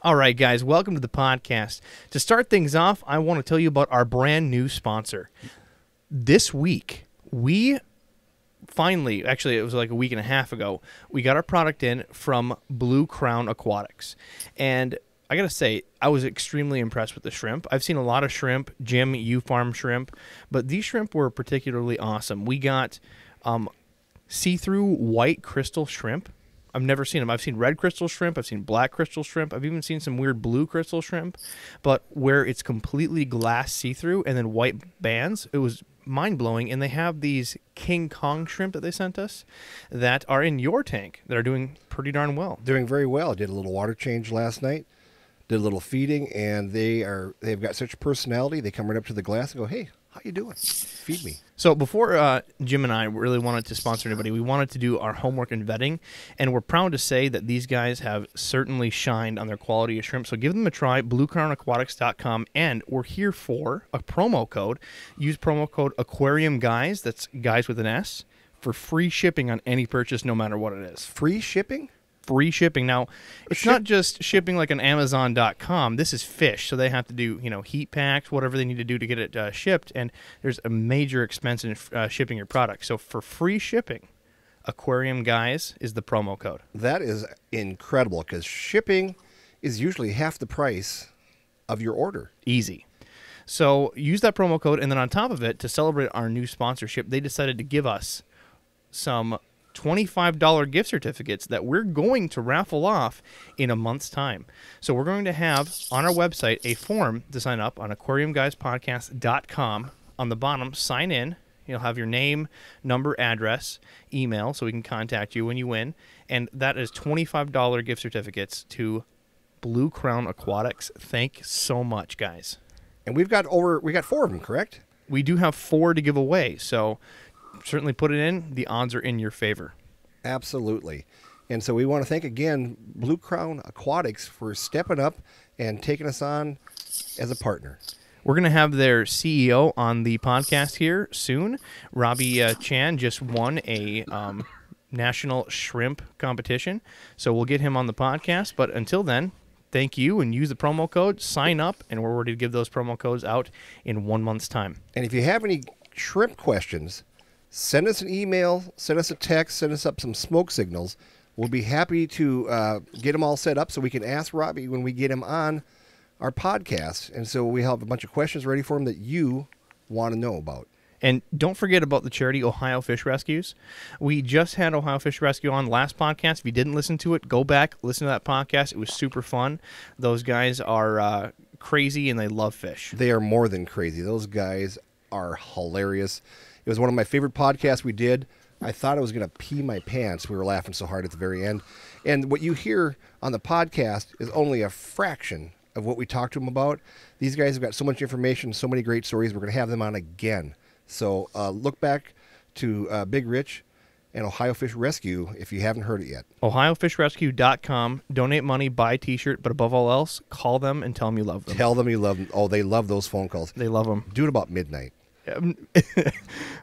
All right, guys, welcome to the podcast. To start things off, I want to tell you about our brand new sponsor. This week, we finally, actually, it was like a week and a half ago, we got our product in from Blue Crown Aquatics. And I got to say, I was extremely impressed with the shrimp. I've seen a lot of shrimp, Jim, you farm shrimp, but these shrimp were particularly awesome. We got see-through white crystal shrimp. I've never seen them. I've seen red crystal shrimp. I've seen black crystal shrimp. I've even seen some weird blue crystal shrimp. But where it's completely glass see-through and then white bands, it was mind-blowing. And they have these King Kong shrimp that they sent us that are in your tank that are doing pretty darn well. Doing very well. Did a little water change last night. Did a little feeding, and they've got such personality. They come right up to the glass and go, "Hey, how you doing? Feed me." So before Jim and I really wanted to sponsor anybody, we wanted to do our homework and vetting, and we're proud to say that these guys have certainly shined on their quality of shrimp. So give them a try, bluecrownaquatics.com, and we're here for a promo code. Use promo code AquariumGuys, that's guys with an S, for free shipping on any purchase, no matter what it is. Free shipping? Free shipping. Now, it's not just shipping like on Amazon.com. This is fish, so they have to do, heat packs, whatever they need to do to get it shipped, and there's a major expense in shipping your product. So for free shipping, Aquarium Guys is the promo code. That is incredible, because shipping is usually half the price of your order. Easy. So use that promo code, and then on top of it, to celebrate our new sponsorship, they decided to give us some $25 gift certificates that we're going to raffle off in a month's time. So we're going to have on our website a form to sign up on aquariumguyspodcast.com. On the bottom, sign in. You'll have your name, number, address, email, so we can contact you when you win. And that is $25 gift certificates to Blue Crown Aquatics. Thank you so much, guys. And we got 4 of them, correct? We do have 4 to give away, so certainly put it in. The odds are in your favor. Absolutely. And so we want to thank again Blue Crown Aquatics for stepping up and taking us on as a partner. We're going to have their CEO on the podcast here soon. Robbie Chan just won a national shrimp competition, so we'll get him on the podcast. But until then, thank you, and use the promo code, sign up, and we're ready to give those promo codes out in 1 month's time. And if you have any shrimp questions, send us an email, send us a text, send us up some smoke signals. We'll be happy to get them all set up so we can ask Robbie when we get him on our podcast. And so we have a bunch of questions ready for him that you want to know about. And don't forget about the charity Ohio Fish Rescues. We just had Ohio Fish Rescue on last podcast. If you didn't listen to it, go back, listen to that podcast. It was super fun. Those guys are crazy, and they love fish. They are more than crazy. Those guys are hilarious. It was one of my favorite podcasts we did. I thought I was going to pee my pants. We were laughing so hard at the very end. And what you hear on the podcast is only a fraction of what we talked to them about. These guys have got so much information, so many great stories. We're going to have them on again. So look back to Big Rich and Ohio Fish Rescue if you haven't heard it yet. OhioFishRescue.com. Donate money, buy a T-shirt, but above all else, call them and tell them you love them. Tell them you love them. Oh, they love those phone calls. They love them. Do it about midnight.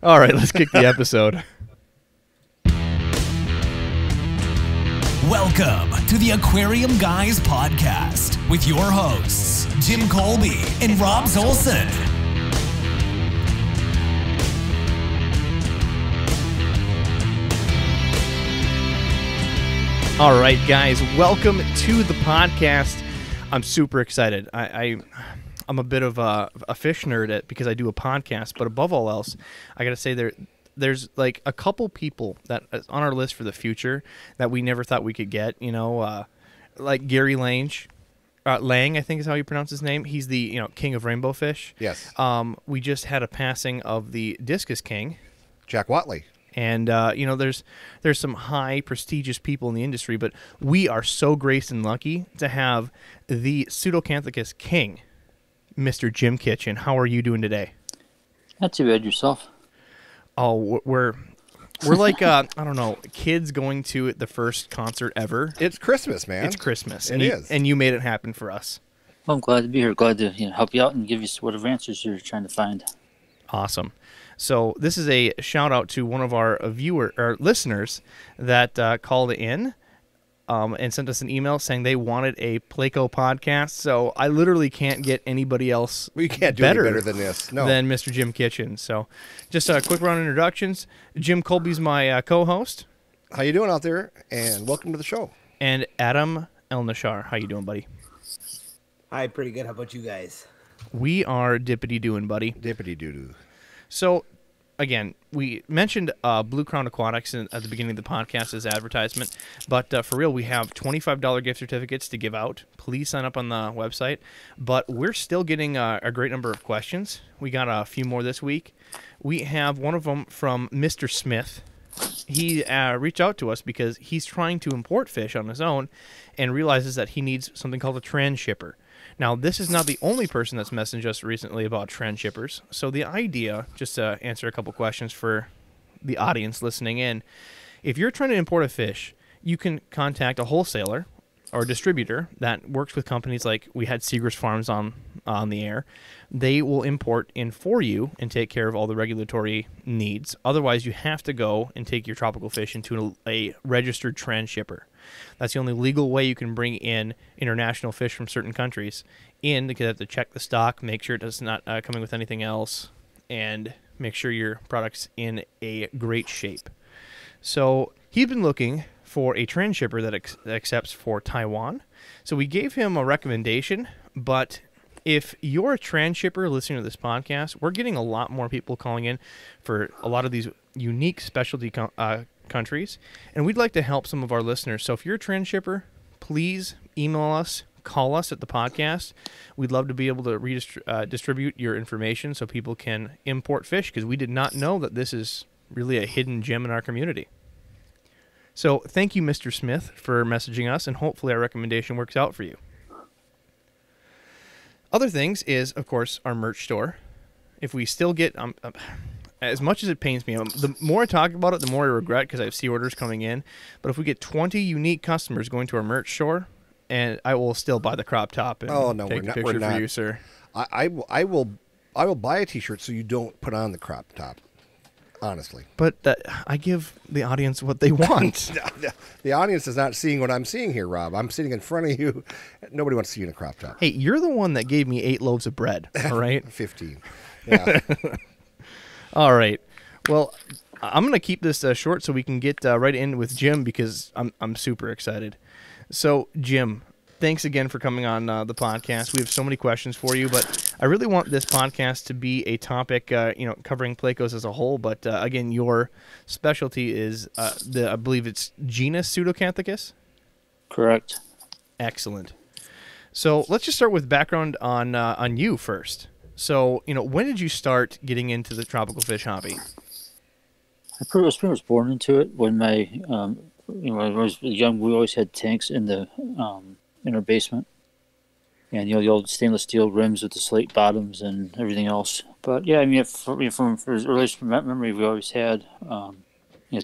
All right, let's kick the episode. Welcome to the Aquarium Guys podcast with your hosts, Jim Colby and Rob Zolson. All right, guys, welcome to the podcast. I'm super excited. I'm a bit of a fish nerd because I do a podcast, but above all else, I got to say there's like a couple people that is on our list for the future that we never thought we could get, like Gary Lang, I think is how you pronounce his name. He's the king of rainbow fish. Yes. We just had a passing of the discus king, Jack Watley. And, there's some high, prestigious people in the industry, but we are so graced and lucky to have the Pseudacanthicus king, Mr. Jim Kitchen. How are you doing today? Not too bad. Yourself? Oh, we're like, I don't know, kids going to the first concert ever. It's Christmas, man. It's Christmas. It is. And you made it happen for us. Well, I'm glad to be here. Glad to help you out and give you whatever answers you're trying to find. Awesome. So this is a shout out to one of our listeners that called in. and sent us an email saying they wanted a Pleco podcast. So I literally can't get anybody else We can't do any better than this. No. than Mr. Jim Kitchen. So just a quick round of introductions. Jim Colby's my co-host. How you doing out there? And welcome to the show. And Adam Elnashar. How you doing, buddy? Hi, pretty good. How about you guys? We are dippity doing, buddy. Dippity doo-doo. So, again, we mentioned Blue Crown Aquatics at the beginning of the podcast as advertisement, but for real, we have $25 gift certificates to give out. Please sign up on the website. But we're still getting a great number of questions. We got a few more this week. We have one of them from Mr. Smith. He reached out to us because he's trying to import fish on his own and realizes that he needs something called a transshipper. Now, this is not the only person that's messaged us recently about transshippers. So the idea, just to answer a couple questions for the audience listening in, if you're trying to import a fish, you can contact a wholesaler or a distributor that works with companies like we had Seegers Farms on the air. They will import in for you and take care of all the regulatory needs. Otherwise, you have to go and take your tropical fish into a registered transshipper. That's the only legal way you can bring in international fish from certain countries in, because you have to check the stock, make sure it's not coming with anything else, and make sure your product's in a great shape. So he'd been looking for a transshipper that accepts for Taiwan. So we gave him a recommendation, but if you're a transshipper listening to this podcast, we're getting a lot more people calling in for a lot of these unique specialty countries, and we'd like to help some of our listeners. So if you're a transshipper, please email us, call us at the podcast. We'd love to be able to distribute your information so people can import fish, because we did not know that this is really a hidden gem in our community. So thank you, Mr. Smith, for messaging us, and hopefully our recommendation works out for you. Other things is, of course, our merch store. If we still get, as much as it pains me, the more I talk about it, the more I regret, because I have orders coming in. But if we get 20 unique customers going to our merch store, and I will still buy the crop top and take a picture for you, sir. I will buy a T-shirt so you don't put on the crop top. Honestly. But I give the audience what they want. The audience is not seeing what I'm seeing here, Rob. I'm sitting in front of you. Nobody wants to see you in a crop top. Hey, you're the one that gave me 8 loaves of bread, all right? 15. Yeah. All right. Well, I'm going to keep this short so we can get right in with Jim, because I'm super excited. So, Jim, thanks again for coming on the podcast. We have so many questions for you, but I really want this podcast to be a topic, covering Plecos as a whole. But again, your specialty is I believe it's genus Pseudacanthicus. Correct. Excellent. So let's just start with background on you first. So when did you start getting into the tropical fish hobby? I pretty much born into it. When when I was young, we always had tanks in the in our basement, and the old stainless steel rims with the slate bottoms and everything else. But yeah, I mean, from as early as memory, we always had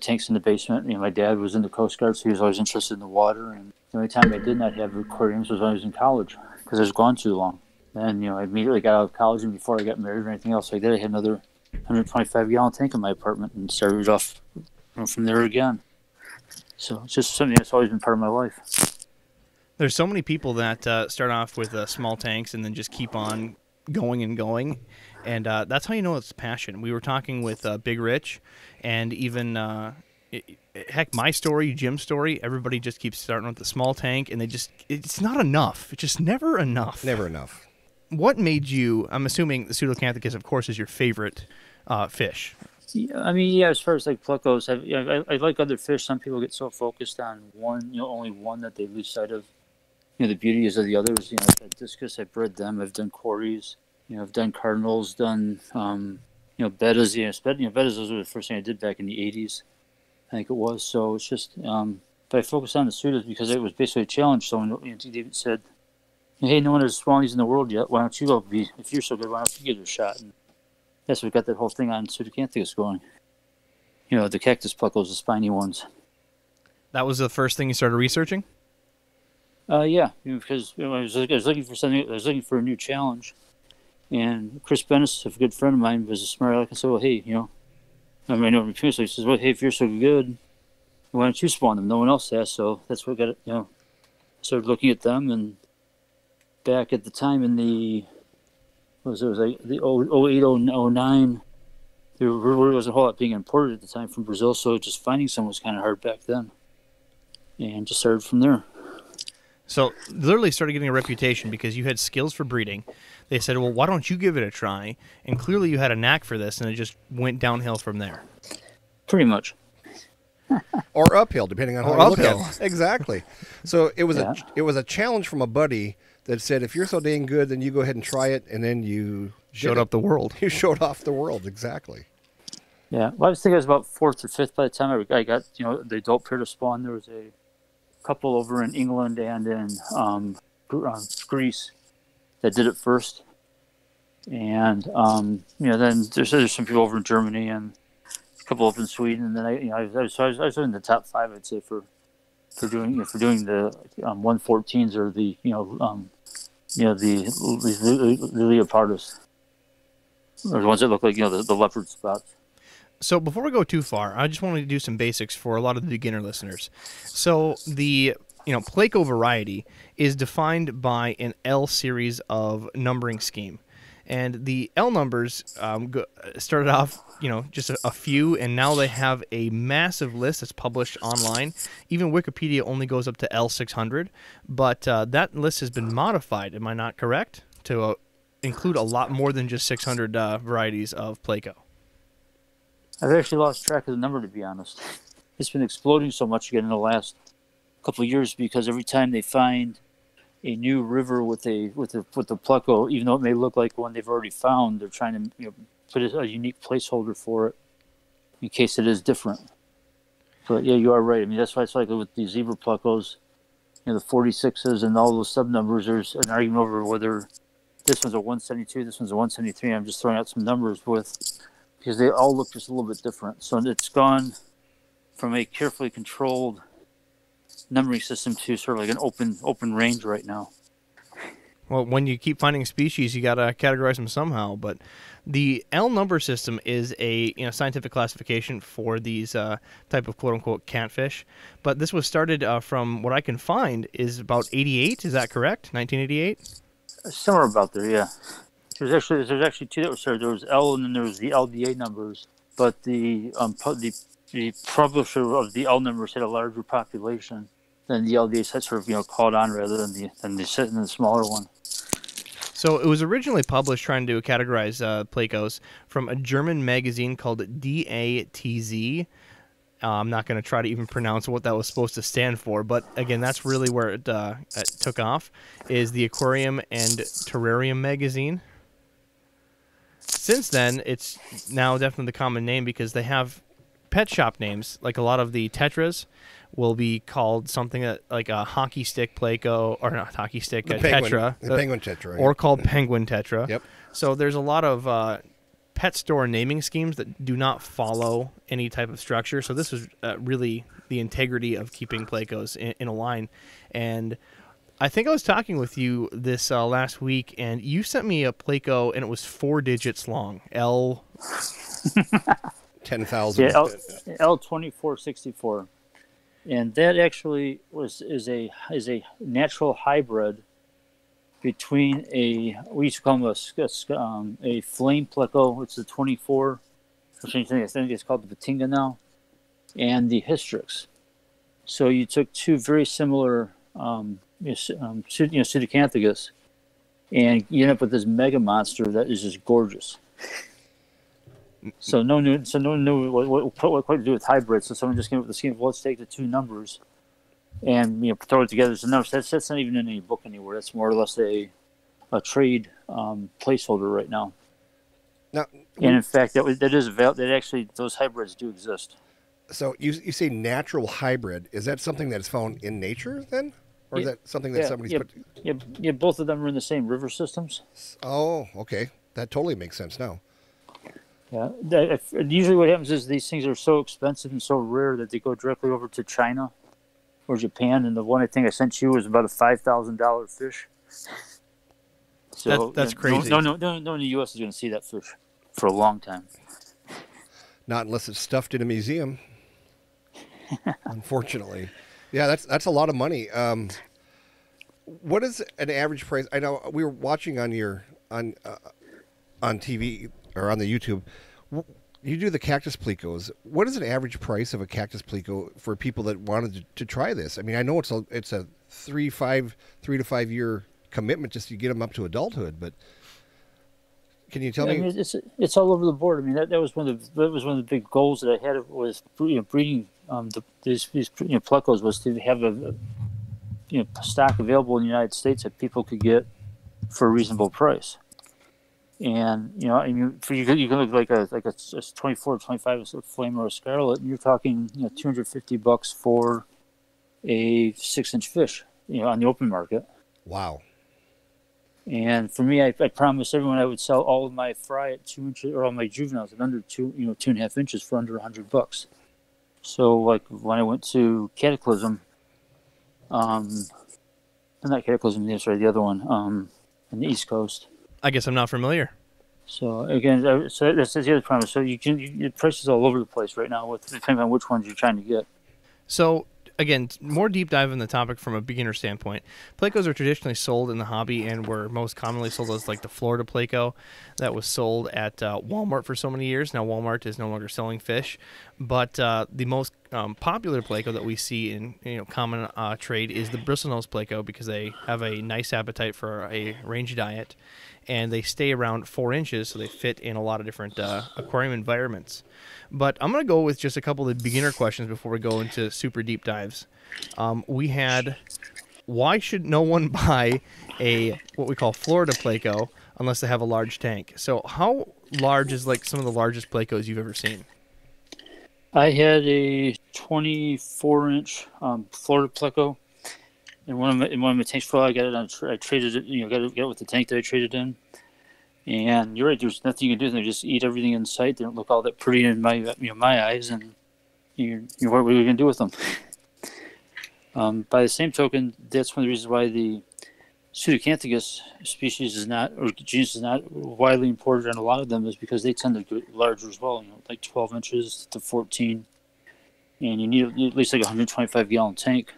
tanks in the basement. My dad was in the Coast Guard, so he was always interested in the water. And the only time I did not have aquariums was when I was in college, because I was gone too long. And I immediately got out of college, and before I got married or anything else like that, I had another 125-gallon tank in my apartment and started off from there again. So it's just something that's always been part of my life. There's so many people that start off with small tanks and then just keep on going and going, and that's how you know it's passion. We were talking with Big Rich, and even heck, my story, Jim's story, everybody just keeps starting with the small tank, and it's not enough. It's just never enough. Never enough. What made you, I'm assuming the Pseudacanthicus, of course, is your favorite fish. Yeah, I mean, as far as like Plecos, I like other fish. Some people get so focused on one, only one, that they lose sight of the beauty is of the others. Like discus, I've bred them. I've done quarries. I've done cardinals. Done bettas. Bettas. Those were the first thing I did back in the '80s, I think it was. So it's just, but I focused on the pseudos because it was basically a challenge. So when David said, "Hey, no one has spawned these in the world yet. Why don't you go? If you're so good, why don't you give it a shot?" And yes, we got that whole thing on Pseudacanthicus going. The cactus Plecos, the spiny ones. That was the first thing you started researching? Yeah, because I was looking for something. I was looking for a new challenge, and Chris Bennis, a good friend of mine, was a smart aleck, and said, "Well, hey, I know previously, he says, well, hey, if you're so good, why don't you spawn them? No one else has, so that's what got it. Started looking at them, and back at the time in the was like the 08, 09, there really wasn't a whole lot being imported at the time from Brazil, so just finding some was kind of hard back then, and just started from there. So literally started getting a reputation because you had skills for breeding. They said, well, why don't you give it a try? And clearly you had a knack for this, and it just went downhill from there. Pretty much. Or uphill, depending on Or how you look uphill. at it. Exactly. So it was a challenge from a buddy that said, if you're so dang good, then you go ahead and try it, and then you Showed up the world. You showed off the world, exactly. Yeah, well, I was thinking I was about 4th or 5th by the time I got the adult pair to spawn. There was a couple over in England and in Greece that did it first, and then there's some people over in Germany and a couple over in Sweden, and then I was in the top 5, I'd say, for doing the 114s or the Leopardus, or the ones that look like the leopard spots. So before we go too far, I just wanted to do some basics for a lot of the beginner listeners. So the Pleco variety is defined by an L series of numbering scheme, and the L numbers started off just a few, and now they have a massive list that's published online. Even Wikipedia only goes up to L600, but that list has been modified. Am I not correct? To include a lot more than just 600 varieties of Pleco. I've actually lost track of the number, to be honest. It's been exploding so much again in the last couple of years because every time they find a new river with the Pleco, even though it may look like one they've already found, they're trying to put a unique placeholder for it in case it is different. But yeah, you are right. I mean, that's why it's like with the zebra Plecos, the 46s and all those sub numbers. There's an argument over whether this one's a 172, this one's a 173. I'm just throwing out some numbers because they all look just a little bit different. So it's gone from a carefully controlled numbering system to sort of like an open range right now. Well, when you keep finding species, you got to categorize them somehow. But the L number system is a scientific classification for these type of quote-unquote catfish. But this was started from what I can find is about 88. Is that correct? 1988? Somewhere about there, yeah. There's actually two that were started. There was L, and then there was the LDA numbers. But the publisher of the L numbers had a larger population than the LDA set sort of caught on rather than the smaller one. So it was originally published trying to categorize Plecos from a German magazine called DATZ. I'm not going to try to even pronounce what that was supposed to stand for, but again, that's really where it took off, is the Aquarium and Terrarium magazine. Since then, it's now definitely the common name because they have pet shop names, like a lot of the tetras will be called something like a hockey stick Pleco, or not hockey stick, a tetra. The penguin tetra. Right? Or called penguin tetra. Yep. So there's a lot of pet store naming schemes that do not follow any type of structure. So this was really the integrity of keeping Plecos in a line. And I think I was talking with you this last week, and you sent me a Pleco, and it was 4 digits long. L... 10,000. Yeah, L2464. And that actually is a natural hybrid between we used to call them a flame Pleco, which is a 24, which I think it's called the Batinga now, and the Hystrix. So you took two very similar Pseudacanthicus, and you end up with this mega monster that is just gorgeous. So no one knew what to do with hybrids. So someone just came up with the scheme of let's take the two numbers and throw it together as a number. That's not even in any book anywhere. That's more or less a trade placeholder right now. Now, and in fact, that is that actually those hybrids do exist. So you say natural hybrid. Is that something that's found in nature then, or is that something that somebody's put? Yeah, both of them are in the same river systems. Oh, okay, that totally makes sense now. Yeah, usually what happens is these things are so expensive and so rare that they go directly over to China or Japan, and the one I think I sent you was about a $5,000 fish. So that's crazy. No in the U.S. is going to see that fish for a long time. Not unless it's stuffed in a museum. Unfortunately. Yeah, that's a lot of money. What is an average price? I know we were watching on your on TV or on the YouTube. You do the cactus plecos. What is an average price of a cactus pleco for people that wanted to try this? I mean, I know it's a 3 to 5 year commitment just to get them up to adulthood, but can you tell me? I mean, it's all over the board. I mean, that was one of the big goals that I had was breeding these plecos was to have a stock available in the United States that people could get for a reasonable price. And I mean, you can look like a 24, 25 flame or a scarlet, and you're talking $250 for a 6-inch fish, on the open market. Wow. And for me, I promised everyone I would sell all of my fry at 2 inches, or all my juveniles at under 2.5 inches for under $100. So like when I went to Cataclysm, not Cataclysm, sorry, the other one, on the East Coast. I guess I'm not familiar. So again, that's the other problem. So the prices all over the place right now, depending on which ones you're trying to get. So again, more deep dive in the topic from a beginner standpoint. Plecos are traditionally sold in the hobby and were most commonly sold as like the Florida Pleco that was sold at Walmart for so many years. Now Walmart is no longer selling fish, but the most popular Pleco that we see in common trade is the bristlenose Pleco because they have a nice appetite for a range diet, and they stay around 4 inches, so they fit in a lot of different aquarium environments. But I'm going to go with just a couple of beginner questions before we go into super deep dives. We had, why should no one buy what we call Florida Pleco unless they have a large tank? So how large is like some of the largest Plecos you've ever seen? I had a 24-inch Florida Pleco. In one of my tanks, I got it I traded it. Got it with the tank that I traded in. And you're right. There's nothing you can do. They just eat everything in sight. They don't look all that pretty in my eyes. And what are you going to do with them? By the same token, that's one of the reasons why the Pseudacanthicus species is not, or genus is not widely imported on a lot of them, is because they tend to get larger as well. Like 12 inches to 14, and you need at least like a 125-gallon tank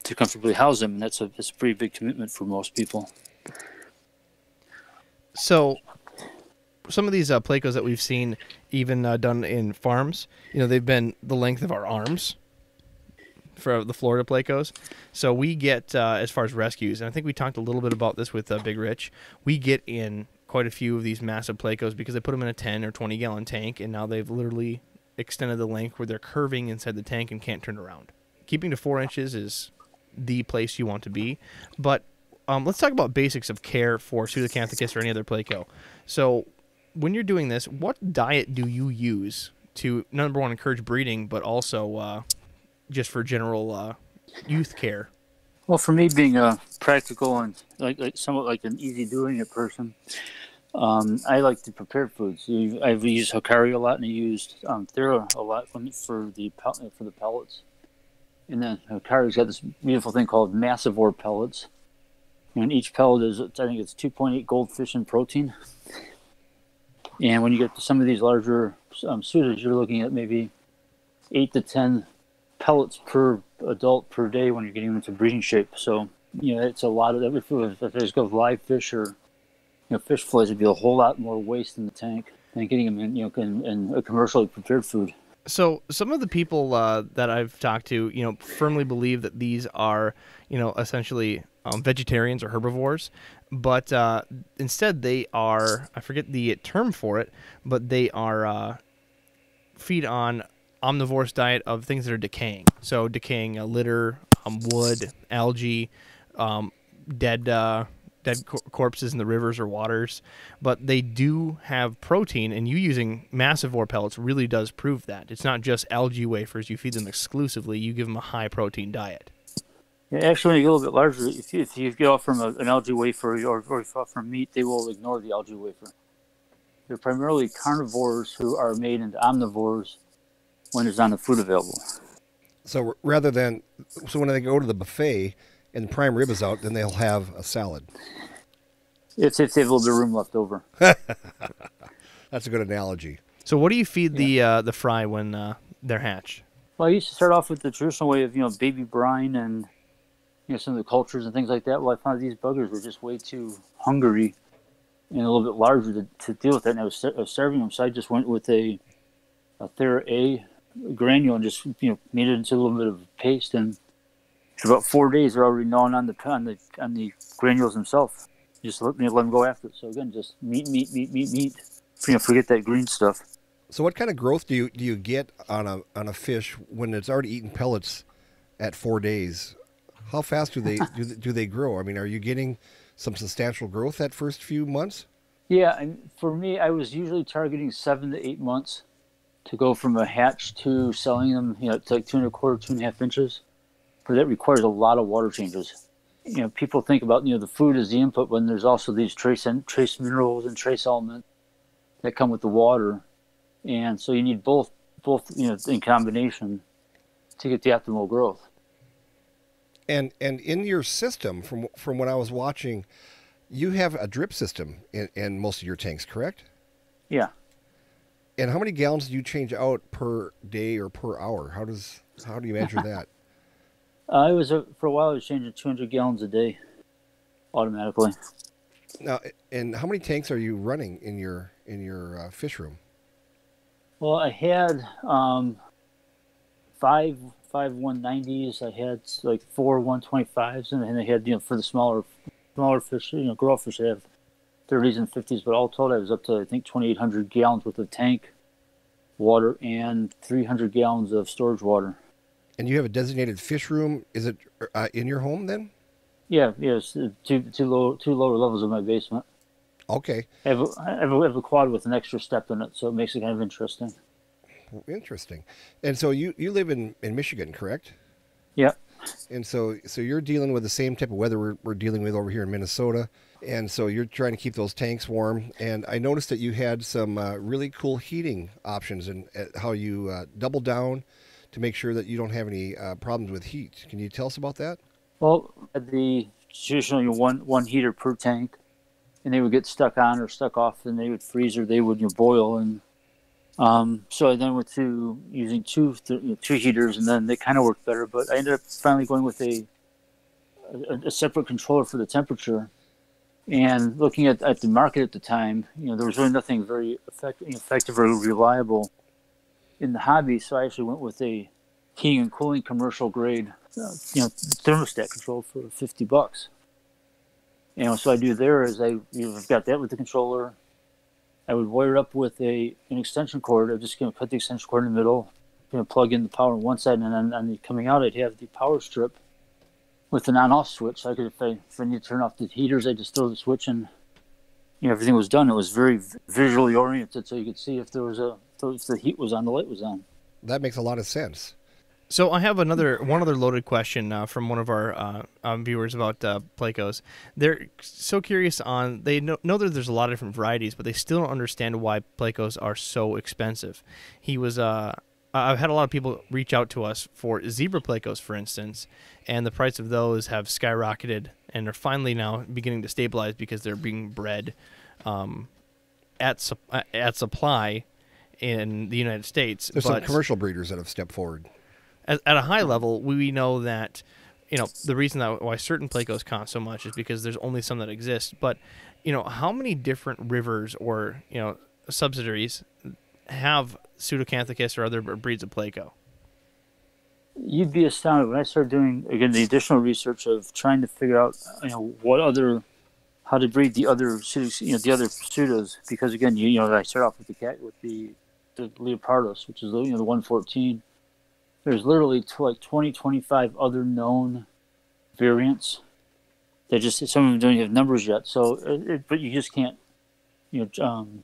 to comfortably house them, and that's a pretty big commitment for most people. So some of these Plecos that we've seen even done in farms, they've been the length of our arms for the Florida Plecos. So we get, as far as rescues, and I think we talked a little bit about this with Big Rich, we get in quite a few of these massive Plecos because they put them in a 10 or 20-gallon tank, and now they've literally extended the length where they're curving inside the tank and can't turn around. Keeping to 4 inches is the place you want to be, but let's talk about basics of care for Pseudacanthicus or any other Pleco. So when you're doing this, what diet do you use to, number one, encourage breeding, but also just for general youth care? Well, for me, being practical and like somewhat like an easy doing it person, I like to prepare foods. I've used Hikari a lot, and I used Thera a lot for the pellets. And then Hikari's got this beautiful thing called Massivore pellets. And each pellet is, I think it's 2.8 goldfish in protein. And when you get to some of these larger pseudos, you're looking at maybe 8 to 10 pellets per adult per day when you're getting into breeding shape. So, it's a lot of every food. If I just go with live fish or, fish fillets, it'd be a whole lot more waste in the tank than getting them in a commercially prepared food. So some of the people that I've talked to, firmly believe that these are, essentially vegetarians or herbivores, but instead they are, I forget the term for it, but they are feed on omnivorous diet of things that are decaying. So decaying litter, wood, algae, dead corpses in the rivers or waters, but they do have protein, and you using Massivore pellets really does prove that. It's not just algae wafers. You feed them exclusively. You give them a high protein diet. Yeah, actually, when you get a little bit larger, if you get off from an algae wafer or if off from meat, they will ignore the algae wafer. They're primarily carnivores who are made into omnivores when there's not enough food available. So when they go to the buffet and the prime rib is out, then they'll have a salad. It's if they have a little bit of room left over. That's a good analogy. So what do you feed the fry when they're hatched? Well, I used to start off with the traditional way of, baby brine and, some of the cultures and things like that. Well, I found these buggers were just way too hungry and a little bit larger to deal with that. And I was starving them, so I just went with a Thera A granule and just, made it into a little bit of paste. And for about 4 days, they're already gnawing on the granules themselves. Just let them go after it. So again, just meat. Forget that green stuff. So what kind of growth do you get on a fish when it's already eaten pellets at 4 days? How fast do they grow? I mean, are you getting some substantial growth that first few months? Yeah, and for me, I was usually targeting 7 to 8 months to go from a hatch to selling them. It's like 2¼ to 2.5 inches. But that requires a lot of water changes. People think about the food as the input when there's also these trace minerals and trace elements that come with the water. And so you need both in combination to get the optimal growth. And in your system, from what I was watching, you have a drip system in most of your tanks, correct? Yeah. And how many gallons do you change out per day or per hour? How do you measure that? For a while I was changing 200 gallons a day automatically. Now, and how many tanks are you running in your fish room? Well, I had five 190s. I had like 4 125s, and I had for the smaller fish, grow fish, I have 30s and 50s. But all told, I was up to I think 2,800 gallons worth of tank water and 300 gallons of storage water. And you have a designated fish room. Is it in your home then? Yeah. It's two lower levels of my basement. Okay. I have a quad with an extra step in it, so it makes it kind of interesting. Interesting. And so you live in Michigan, correct? Yeah. And so you're dealing with the same type of weather we're dealing with over here in Minnesota. And so you're trying to keep those tanks warm. And I noticed that you had some really cool heating options and how you double down to make sure that you don't have any problems with heat. Can you tell us about that? Well, the traditionally one heater per tank, and they would get stuck on or stuck off, and they would freeze or they would boil. And so I then went to using two heaters, and then they kind of worked better. But I ended up finally going with a separate controller for the temperature. And looking at the market at the time, there was really nothing very effective or reliable in the hobby. So I actually went with a heating and cooling commercial grade, thermostat control for $50. So I do there is I've got that with the controller. I would wire up with an extension cord. I'm just cut the extension cord in the middle, plug in the power on one side, and then on the coming out, I'd have the power strip with an on-off switch. So I could, if I need to turn off the heaters, I just throw the switch and everything was done. It was very visually oriented, so you could see if the heat was on, the light was on. That makes a lot of sense. So I have one other loaded question from one of our viewers about Plecos. They're so curious they know that there's a lot of different varieties, but they still don't understand why Plecos are so expensive. I've had a lot of people reach out to us for zebra Plecos, for instance, and the price of those have skyrocketed and are finally now beginning to stabilize because they're being bred at supply in the United States. There's some commercial breeders that have stepped forward. At a high level, we know that the reason why certain Plecos cost so much is because there's only some that exist. But how many different rivers or subsidiaries have Pseudacanthicus or other breeds of Pleco? You'd be astounded when I started doing again the additional research of trying to figure out how to breed the other pseudos, because again I start off with the Leopardos, which is the 114. There's literally like 25 other known variants. They just some of them don't even have numbers yet. So, but you just can't, give them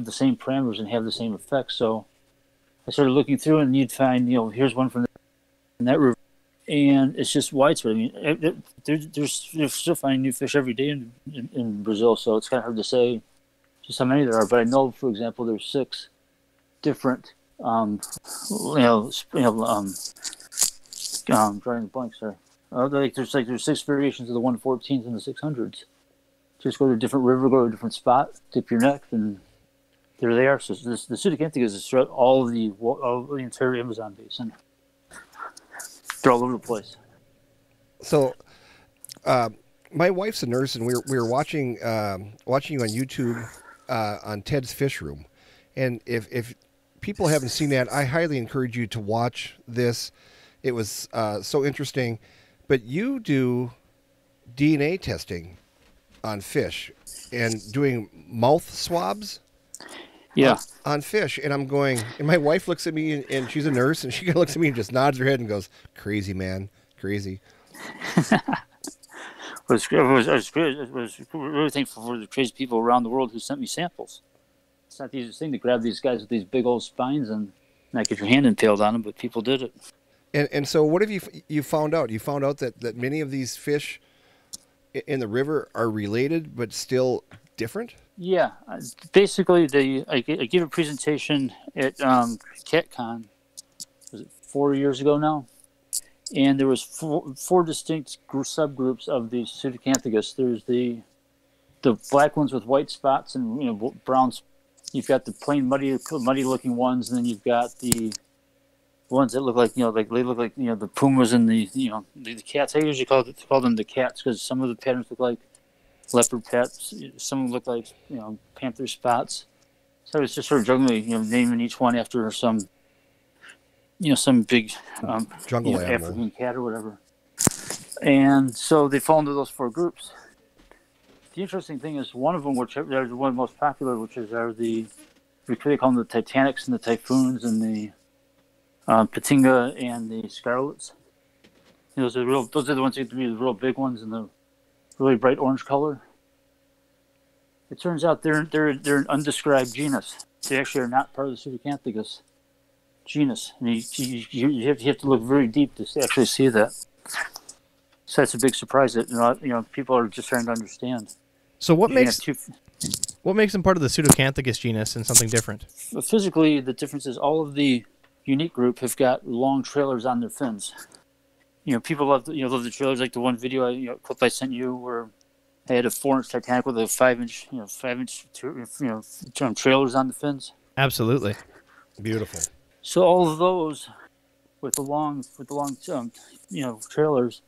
the same parameters and have the same effects. So, I started looking through, and you'd find, here's one from that river, and it's just widespread. I mean, they're still finding new fish every day in Brazil. So it's kind of hard to say just how many there are. But I know, for example, there's 6 different. Drawing the blank, sorry. There's 6 variations of the 114s and the 600s. Just go to a different river, go to a different spot, dip your neck, and there they are. So the Pseudacanthicus is throughout all the entire Amazon basin. They're all over the place. So, my wife's a nurse, and we were watching you on YouTube on Ted's Fish Room, and if people haven't seen that, I highly encourage you to watch this. It was so interesting. But you do DNA testing on fish and doing mouth swabs. Yeah. On fish, and I'm going, and my wife looks at me, and she's a nurse, and she kind of looks at me and just nods her head and goes, "Crazy, man, crazy." I was really thankful for the crazy people around the world who sent me samples. It's not the easiest thing to grab these guys with these big old spines and not get your hand impaled on them, but people did it. And so, what have you found out? You found out that many of these fish in the river are related, but still different. Yeah, basically, I gave a presentation at CatCon. Was it 4 years ago now? And there was four distinct subgroups of the Pseudacanthicus. There's the black ones with white spots and brown. You've got the plain muddy looking ones, and then you've got the ones that look like they look like the pumas and the cats. I usually call them the cats because some of the patterns look like leopard pets. Some look like panther spots. So I was just sort of juggling, naming each one after some big jungle animal, African cat or whatever. And so they fall into those four groups. The interesting thing is one of them, which are one of the most popular, they call them the Titanics and the Typhoons and the Patinga and the Scarlets. Those are the ones that get to be the real big ones and the really bright orange color. It turns out they're an undescribed genus. They actually are not part of the Pseudacanthicus genus. And you have to look very deep to actually see that. So that's a big surprise that people are just trying to understand. So what makes them part of the Pseudacanthicus genus and something different? Physically, the difference is all of the unique group have got long trailers on their fins. People love the trailers, like the one video clip I sent you where I had a 4-inch Titanic with a 5-inch trailers on the fins. Absolutely, beautiful. So all of those with the long trailers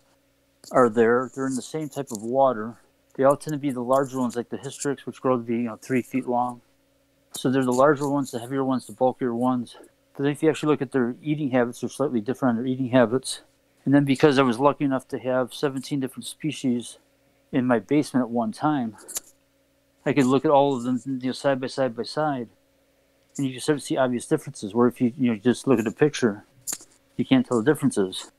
are there. They're in the same type of water. They all tend to be the larger ones, like the hystrix, which grow to be 3 feet long. So they're the larger ones, the heavier ones, the bulkier ones. But if you actually look at their eating habits, they're slightly different on their eating habits. And then because I was lucky enough to have 17 different species in my basement at one time, I could look at all of them side by side by side, and you can start to see obvious differences. Where if you just look at a picture, you can't tell the differences.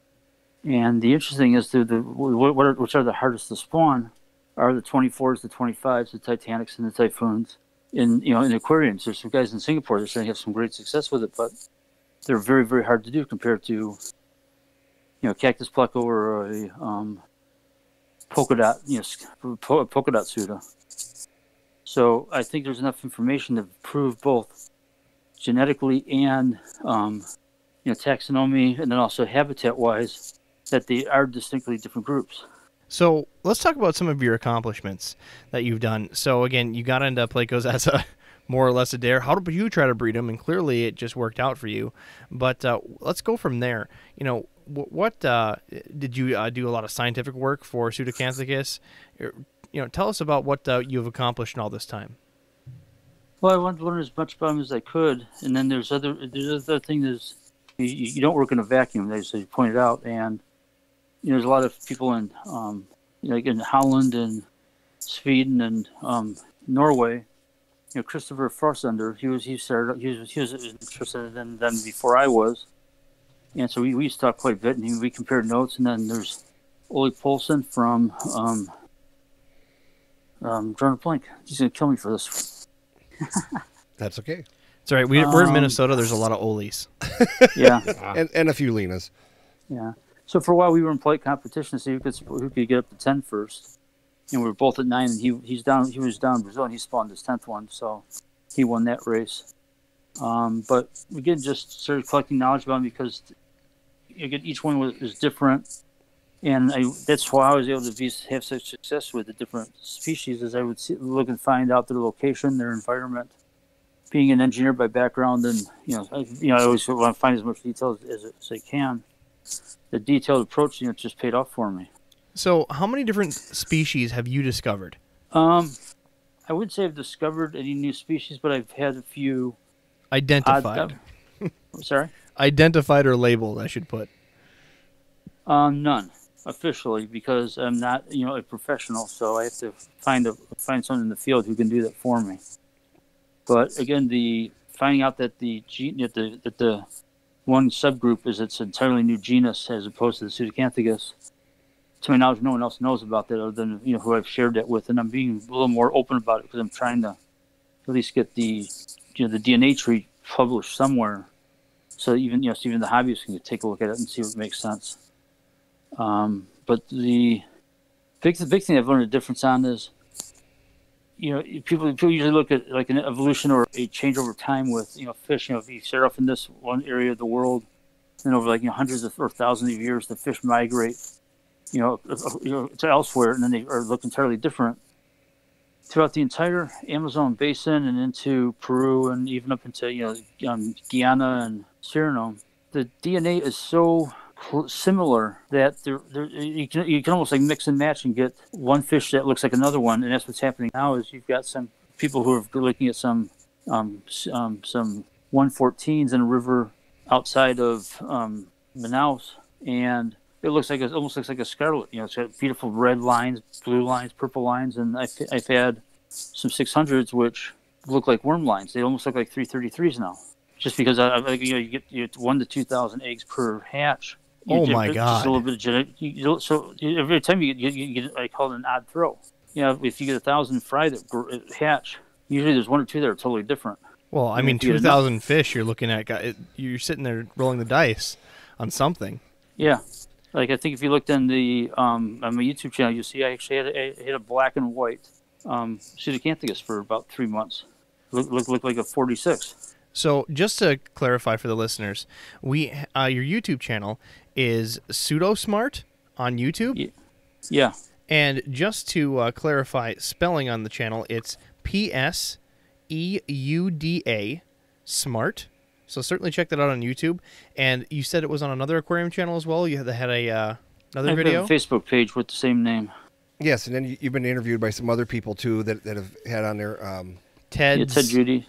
And the interesting is which are the hardest to spawn are the 24s, the 25s, the Titanics, and the Typhoons. In aquariums, there's some guys in Singapore that say have some great success with it, but they're very, very hard to do compared to cactus pleco or a polka dot Pseuda. So I think there's enough information to prove both genetically and taxonomy, and then also habitat-wise, that they are distinctly different groups. So let's talk about some of your accomplishments that you've done. So again, you got into Plecos as a more or less a dare. How did you try to breed them? And clearly it just worked out for you. But let's go from there. What did you do a lot of scientific work for Pseudacanthicus? Tell us about what you've accomplished in all this time. Well, I wanted to learn as much about them as I could, and then there's other thing is you don't work in a vacuum, as you pointed out, and there's a lot of people in in Holland and Sweden and Norway. Christopher Forsander, he was interested in them before I was, and so we used to talk quite a bit, and we compared notes. And then there's Ole Poulsen from drawing a blank. He's gonna kill me for this. That's okay. It's all right. We're in Minnesota. There's a lot of Oles. Yeah, and a few Lenas. Yeah. So for a while we were in polite competition to see who could get up to 10 first. And we were both at 9, and he was down in Brazil, and he spawned his 10th one, so he won that race. But again, just started collecting knowledge about him because each one was different, and that's why I was able to have such success with the different species, as I would look and find out their location, their environment, being an engineer by background, and I always want to find as much detail as I can. The detailed approach, just paid off for me. So, how many different species have you discovered? I wouldn't say I've discovered any new species, but I've had a few Identified. Sorry? Identified or labeled, I should put. None officially, because I'm not, a professional, so I have to find someone in the field who can do that for me. But again, finding out that the one subgroup is its entirely new genus as opposed to the Pseudacanthicus. To my knowledge, no one else knows about that other than who I've shared that with, and I'm being a little more open about it because I'm trying to at least get the DNA tree published somewhere, so even the hobbyists can take a look at it and see what makes sense. But the big thing I've learned a difference on is, people usually look at like an evolution or a change over time with fish. If you start off in this one area of the world, and over hundreds or thousands of years, the fish migrate to elsewhere, and then they look entirely different throughout the entire Amazon basin and into Peru and even up into Guyana and Suriname. The DNA is so similar that you can almost like mix and match and get one fish that looks like another one, and that's what's happening now. Is you've got some people who are looking at some 114s in a river outside of Manaus, and it almost looks like a scarlet. It's got beautiful red lines, blue lines, purple lines, and I've had some 600s which look like worm lines. They almost look like 333s now, just because you get 1 to 2,000 eggs per hatch. Oh my God! Just a little bit of genetic. So every time you get, I call it an odd throw. If you get 1,000 fry that hatch, usually there's 1 or 2 that are totally different. Well, I mean, 2,000 fish. You're looking at. You're sitting there rolling the dice on something. Yeah. Like I think if you looked in on my YouTube channel, you see I actually had a black and white Pseudacanthicus for about 3 months. Looked like a 46. So just to clarify for the listeners, your YouTube channel is Pseudosmart on YouTube. Yeah. And just to clarify spelling on the channel, it's PSEUDA Smart. So certainly check that out on YouTube. And you said it was on another aquarium channel as well. You had another video. I have a Facebook page with the same name. Yes, and then you've been interviewed by some other people too that have had on their Ted Judy.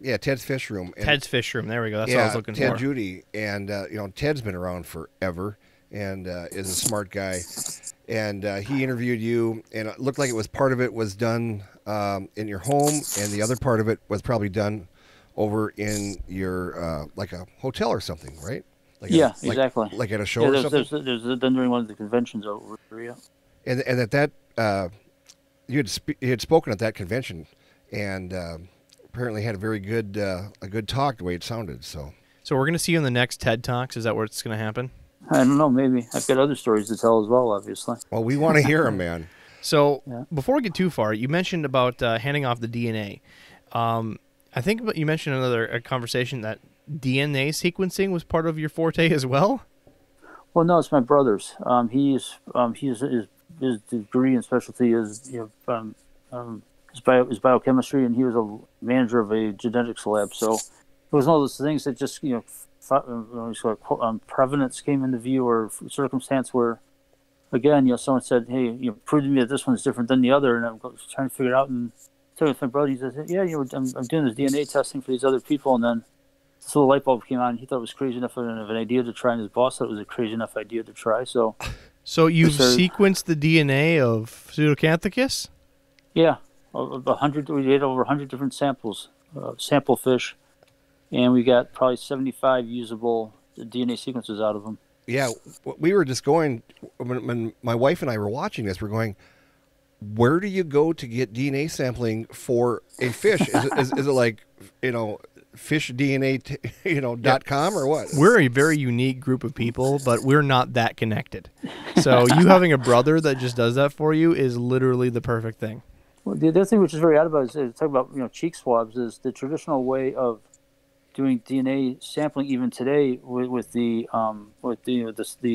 Yeah, Ted's Fish Room. And Ted's Fish Room. There we go. That's what I was looking for. Ted Judy, and Ted's been around forever and is a smart guy. And he interviewed you, and it looked like it was part of it was done in your home, and the other part of it was probably done over in your like a hotel or something, right? Exactly. Like at a show or something. There's done during one of the conventions over here. And that you had spoken at that convention, and apparently had a very good a good talk the way it sounded. So we're gonna see you in the next TED Talks. Is that where it's gonna happen? I don't know. Maybe I've got other stories to tell as well. Obviously. Well, we want to hear them, man. So before we get too far, you mentioned about handing off the DNA. I think you mentioned a conversation that DNA sequencing was part of your forte as well. Well, no, it's my brother's. His degree and specialty is is biochemistry, and he was a manager of a genetics lab. So it was one of those things that just provenance came into view, or circumstance where, again, someone said, "Hey, prove to me that this one's different than the other," and I'm trying to figure it out. And so with my brother, he says, "Yeah, I'm doing this DNA testing for these other people," and then this little light bulb came on. He thought it was crazy enough of an idea to try, and his boss thought it was a crazy enough idea to try. So you've sequenced the DNA of Pseudacanthicus? Yeah, 100. We did over 100 different samples, sample fish, and we got probably 75 usable DNA sequences out of them. Yeah, we were just going when my wife and I were watching this. We're going, where do you go to get DNA sampling for a fish? Is it like fishdna.com or what? We're a very unique group of people, but we're not that connected. So you having a brother that just does that for you is literally the perfect thing. Well, the other thing which is very odd about it is talk about cheek swabs is the traditional way of doing DNA sampling even today with the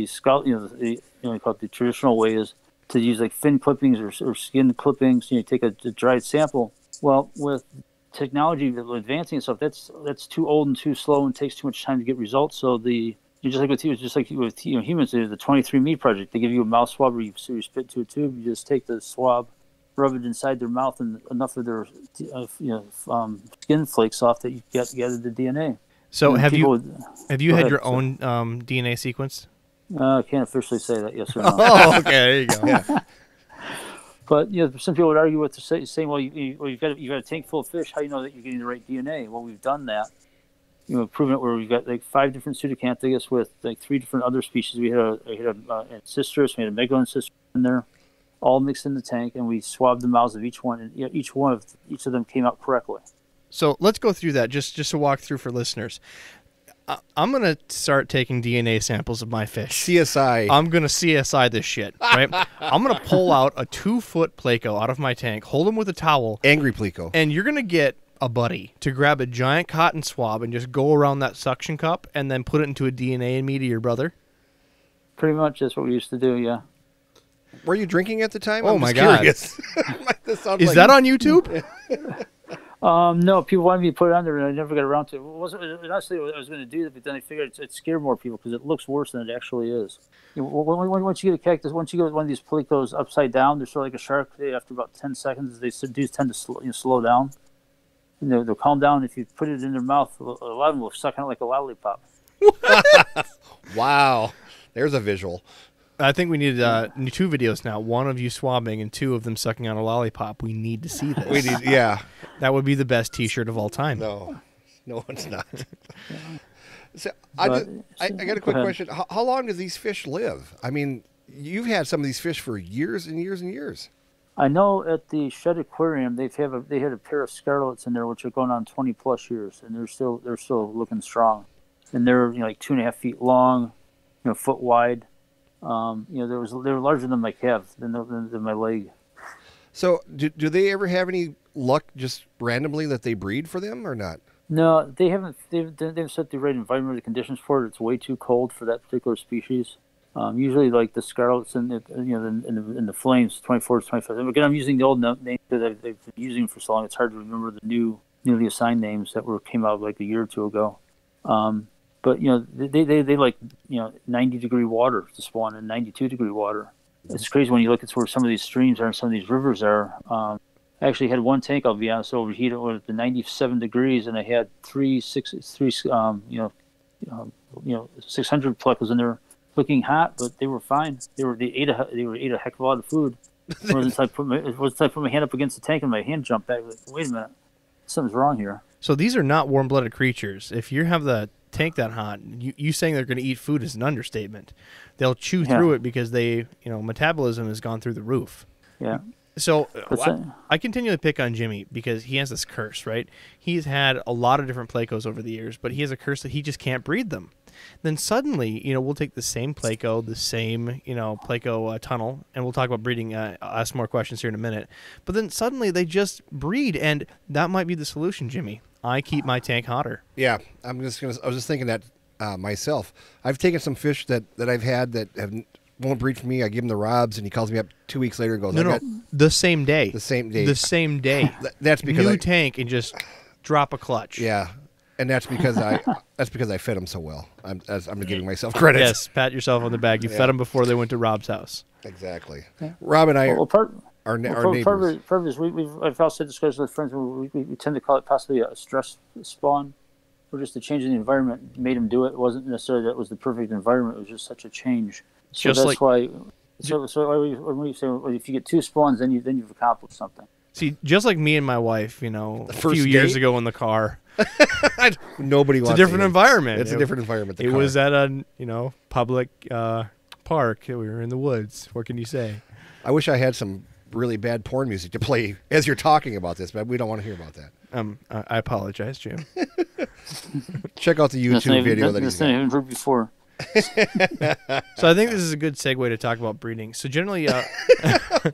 scalp the traditional way is to use like fin clippings or skin clippings. You take a dried sample. Well, with technology advancing and stuff, that's too old and too slow and takes too much time to get results. So just like with humans, the 23andMe project. They give you a mouth swab where you spit to a tube. You just take the swab, rub it inside their mouth, and enough of their skin flakes off that you get together the DNA. So and have you Go had ahead, your sir. own DNA sequenced? I can't officially say that, yes or no. Oh, okay, there you go. Yeah. But some people would argue with saying, well, you've got a tank full of fish. How do you know that you're getting the right DNA? Well, we've done that. Proven it where we've got like 5 different Pseudacanthicus with like 3 different other species. We had a cistrus, we had a megalon in there, all mixed in the tank, and we swabbed the mouths of each one, and each of them came out correctly. So let's go through that just to walk through for listeners. I'm going to start taking DNA samples of my fish. CSI. I'm going to CSI this shit, right? I'm going to pull out a 2-foot Pleco out of my tank, hold him with a towel. Angry Pleco. And you're going to get a buddy to grab a giant cotton swab and just go around that suction cup and then put it into a DNA meter, brother. Pretty much that's what we used to do, yeah. Were you drinking at the time? Oh, I'm my just God. curious. Is that on YouTube? No, people wanted me to put it on there, and I never got around to it. Honestly, I was going to do that, but then I figured it'd scare more people because it looks worse than it actually is. Once you get a cactus, once you get one of these Plecos upside down, they're sort of like a shark. After about 10 seconds, they do tend to slow down. And they'll calm down. If you put it in their mouth, a lot of them will suck on it like a lollipop. Wow. There's a visual. I think we need 2 videos now. 1 of you swabbing and 2 of them sucking on a lollipop. We need to see this. Yeah. That would be the best T-shirt of all time. No, it's not. So But- I got a go quick ahead. question. How long do these fish live? I mean, you've had some of these fish for years and years and years. I know at the Shed Aquarium they had a pair of scarlets in there which are going on 20 plus years, and they're still looking strong, and they're like 2.5 feet long, foot wide. They were larger than my calf, than my leg. So do they ever have any luck just randomly that they breed for them or not? No, they haven't. They've set the right environmental conditions for it. It's way too cold for that particular species. Usually, like the scarlets and in the flames, 24 to 25. Again, I'm using the old names that I've been using for so long. It's hard to remember the newly assigned names that came out like a year or two ago. But they like 90-degree water to spawn and 92-degree water. It's crazy when you look at where some of these streams are and some of these rivers are. I actually had one tank, I'll be honest, overheated at the 97 degrees, and I had 600 Plecos in there, looking hot, but they were fine. They ate a heck of a lot of food. Once I put my hand up against the tank and my hand jumped back, like, wait a minute, something's wrong here. So these are not warm-blooded creatures. If you have the tank that hot, you saying they're going to eat food is an understatement. They'll chew through it because metabolism has gone through the roof. Yeah. So I continually pick on Jimmy because he has this curse, right? He's had a lot of different Plecos over the years, but he has a curse that he just can't breed them. Then suddenly, we'll take the same Pleco, the same, Pleco tunnel, and we'll talk about breeding. I'll ask more questions here in a minute. But then suddenly they just breed, and that might be the solution, Jimmy. I keep my tank hotter. Yeah, I was just thinking that myself. I've taken some fish that I've had that won't breed for me. I give him the robs, and he calls me up 2 weeks later and goes, The same day. The same day. The same day. That's because New tank and just drop a clutch. Yeah, and that's because I fed them so well. I'm giving myself credit. Yes, pat yourself on the back. You fed them before they went to Rob's house. Exactly. Yeah. Rob and I are neighbors. Part of this, I've also discussed with friends. We tend to call it possibly a stress spawn, or just the change in the environment made him do it. It wasn't necessarily that it was the perfect environment. It was just such a change. So just that's why. So when we say, well, if you get 2 spawns, then you've accomplished something. See, just like me and my wife, a first few years date? ago in the car. Nobody wants It's a different environment. It's a different environment. It was at a public park. We were in the woods. What can you say? I wish I had some really bad porn music to play as you're talking about this, but we don't want to hear about that. I apologize, Jim. Check out the YouTube video that he's That's not even heard before. So I think this is a good segue to talk about breeding. So generally,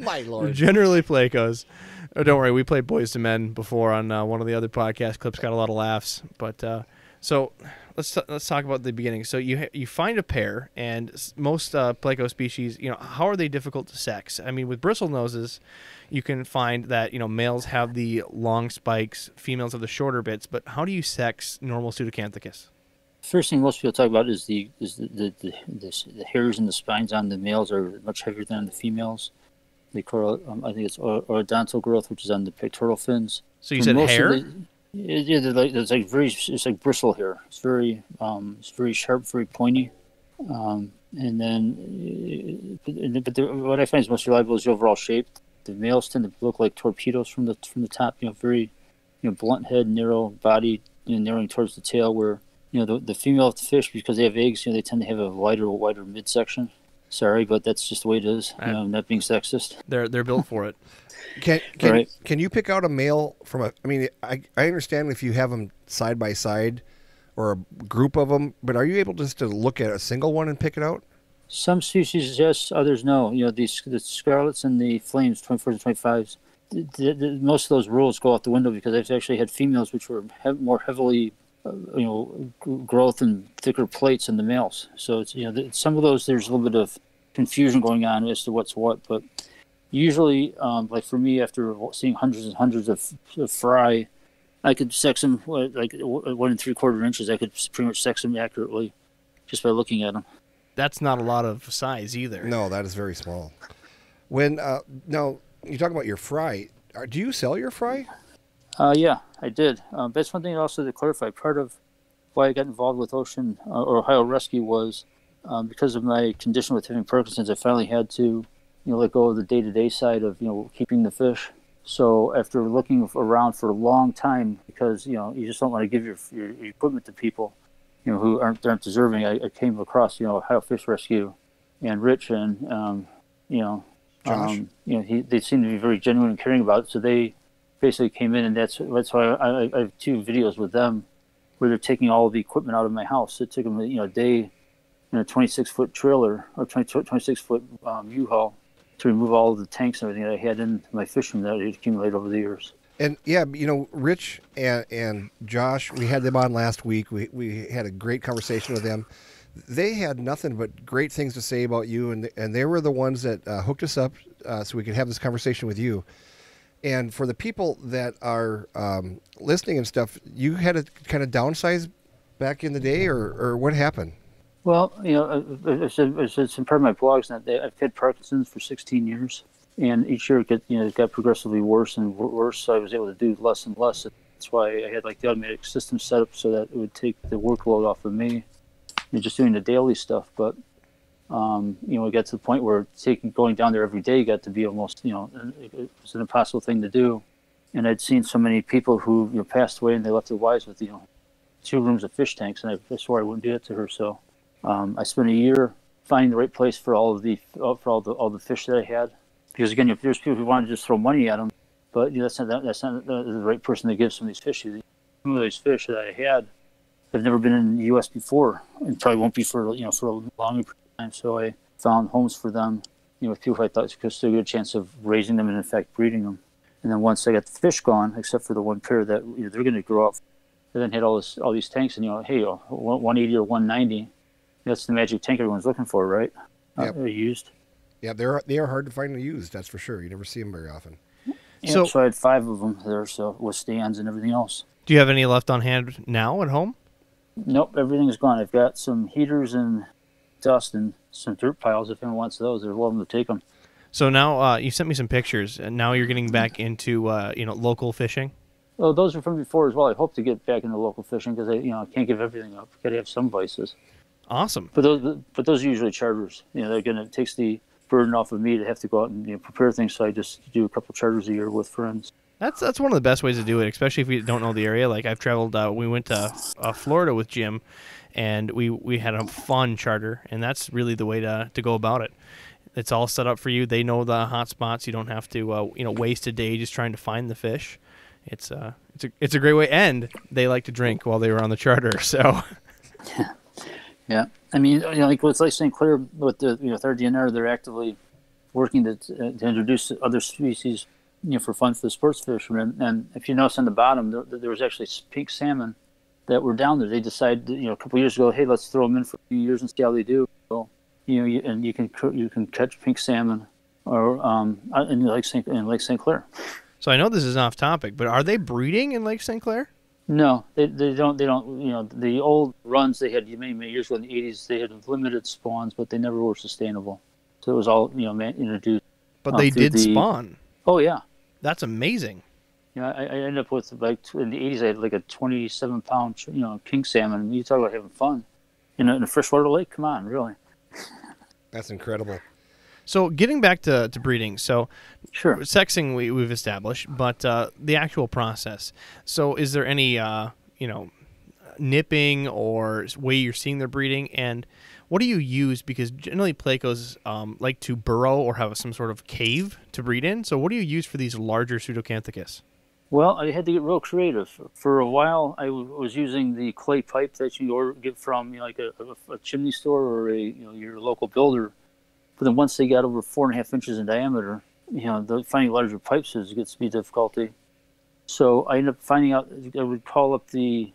My Lord. generally Plecos. Oh, don't worry, we played Boys to Men before on one of the other podcast clips. Got a lot of laughs. But so let's talk about the beginning. So you find a pair, and most Plecos species, how are they difficult to sex? I mean, with bristle noses, you can find that males have the long spikes, females have the shorter bits. But how do you sex normal Pseudacanthicus? First thing most people talk about is the hairs and the spines on the males are much heavier than on the females. They call it, I think it's orodontal growth, which is on the pectoral fins. So you said hair? Yeah, it's like bristle hair. It's very sharp, very pointy. What I find is most reliable is the overall shape. The males tend to look like torpedoes from the top. Very blunt head, narrow body, narrowing towards the tail. Where the female fish, because they have eggs, they tend to have a wider midsection. Sorry, but that's just the way it is. Not being sexist. They're built for it. Can you pick out a male from a? I mean, I understand if you have them side by side, or a group of them, but are you able just to look at a single one and pick it out? Some species yes, others no. The scarlets and the flames, 24s and 25s. Most of those rules go out the window because I've actually had females which were more heavily, growth and thicker plates than the males. So it's some of those there's a little bit of confusion going on as to what's what, but usually, like for me, after seeing hundreds and hundreds of fry, I could sex them like 1 3/4 inches. I could pretty much sex them accurately just by looking at them. That's not a lot of size either. No, that is very small. When now you talk about your fry, do you sell your fry? Yeah, I did. That's one thing also to clarify. Part of why I got involved with Ocean or Ohio Rescue was because of my condition with having Parkinson's. I finally had to let go of the day-to-day side of keeping the fish. So after looking around for a long time, because you just don't want to give your equipment to people who aren't deserving, I came across Ohio Fish Rescue and Rich and Josh. They seem to be very genuine and caring about it. So they basically came in, and that's why I have 2 videos with them where they're taking all of the equipment out of my house. It took them a day in a 26-foot trailer or 26-foot U-Haul to remove all of the tanks and everything that I had in my fishing that I accumulated over the years. And yeah, Rich and Josh, we had them on last week. We had a great conversation with them. They had nothing but great things to say about you, and they were the ones that hooked us up so we could have this conversation with you. And for the people that are listening and stuff, you had to kind of downsize back in the day, or what happened? Well, it's in part of my blogs that I've had Parkinson's for 16 years, and each year it got progressively worse and worse. So I was able to do less and less. That's why I had like the automatic system set up so that it would take the workload off of me, just doing the daily stuff. But it got to the point where going down there every day got to be almost it was an impossible thing to do. And I'd seen so many people who passed away and they left their wives with 2 rooms of fish tanks, and I swore I wouldn't do that to her. So I spent a year finding the right place for all the fish that I had, because again, there's people who want to just throw money at them, but that's not the right person to give some of these fish to. Some of those fish that I had have never been in the U.S. before, and probably won't be for a long time. So I found homes for them, with people who I thought could still get a chance of raising them and in fact breeding them. And then once I got the fish gone, except for the one pair that they're going to grow up, I then had all these tanks, and hey, 180 or 190. That's the magic tank everyone's looking for, right? Yep. They're used. Yeah, they are hard to find used. That's for sure. You never see them very often. Yeah, so I had 5 of them there, so with stands and everything else. Do you have any left on hand now at home? Nope, everything's gone. I've got some heaters and dust and some dirt piles. If anyone wants those, they're welcome to take them. So now you sent me some pictures, and now you're getting back into local fishing. Well, those are from before as well. I hope to get back into local fishing because I can't give everything up. Got to have some vices. Awesome. But those are usually charters. It takes the burden off of me to have to go out and prepare things. So I just do a couple charters a year with friends. That's one of the best ways to do it, especially if we don't know the area. Like I've traveled, we went to Florida with Jim, and we had a fun charter, and that's really the way to go about it. It's all set up for you. They know the hot spots. You don't have to waste a day just trying to find the fish. It's a great way, and they like to drink while they were on the charter. So yeah. I mean, like it's like St. Clair with the third DNR, they're actively working to introduce other species, for fun for the sports fishermen. And if you notice on the bottom, there was actually pink salmon that were down there. They decided, a couple years ago, hey, let's throw them in for a few years and see how they do. So, you can catch pink salmon or in Lake St. Clair. So I know this is off topic, but are they breeding in Lake St. Clair? No, they don't. The old runs they had many years ago in the 80s, they had limited spawns, but they never were sustainable. So it was all introduced. But they did spawn. Oh yeah, that's amazing. I ended up with in the 80s I had like a 27-pound king salmon. You talk about having fun in a freshwater lake. Come on, really. That's incredible. So getting back to breeding, so sure, sexing we've established, but the actual process. So is there any nipping or way you're seeing their breeding, and what do you use? Because generally Plecos like to burrow or have some sort of cave to breed in. So what do you use for these larger Pseudacanthicus? Well, I had to get real creative. For a while, I was using the clay pipe that you get from like a chimney store or your local builder. But then once they got over 4.5 inches in diameter, finding larger pipes gets to be difficulty. So I ended up finding out I would call up the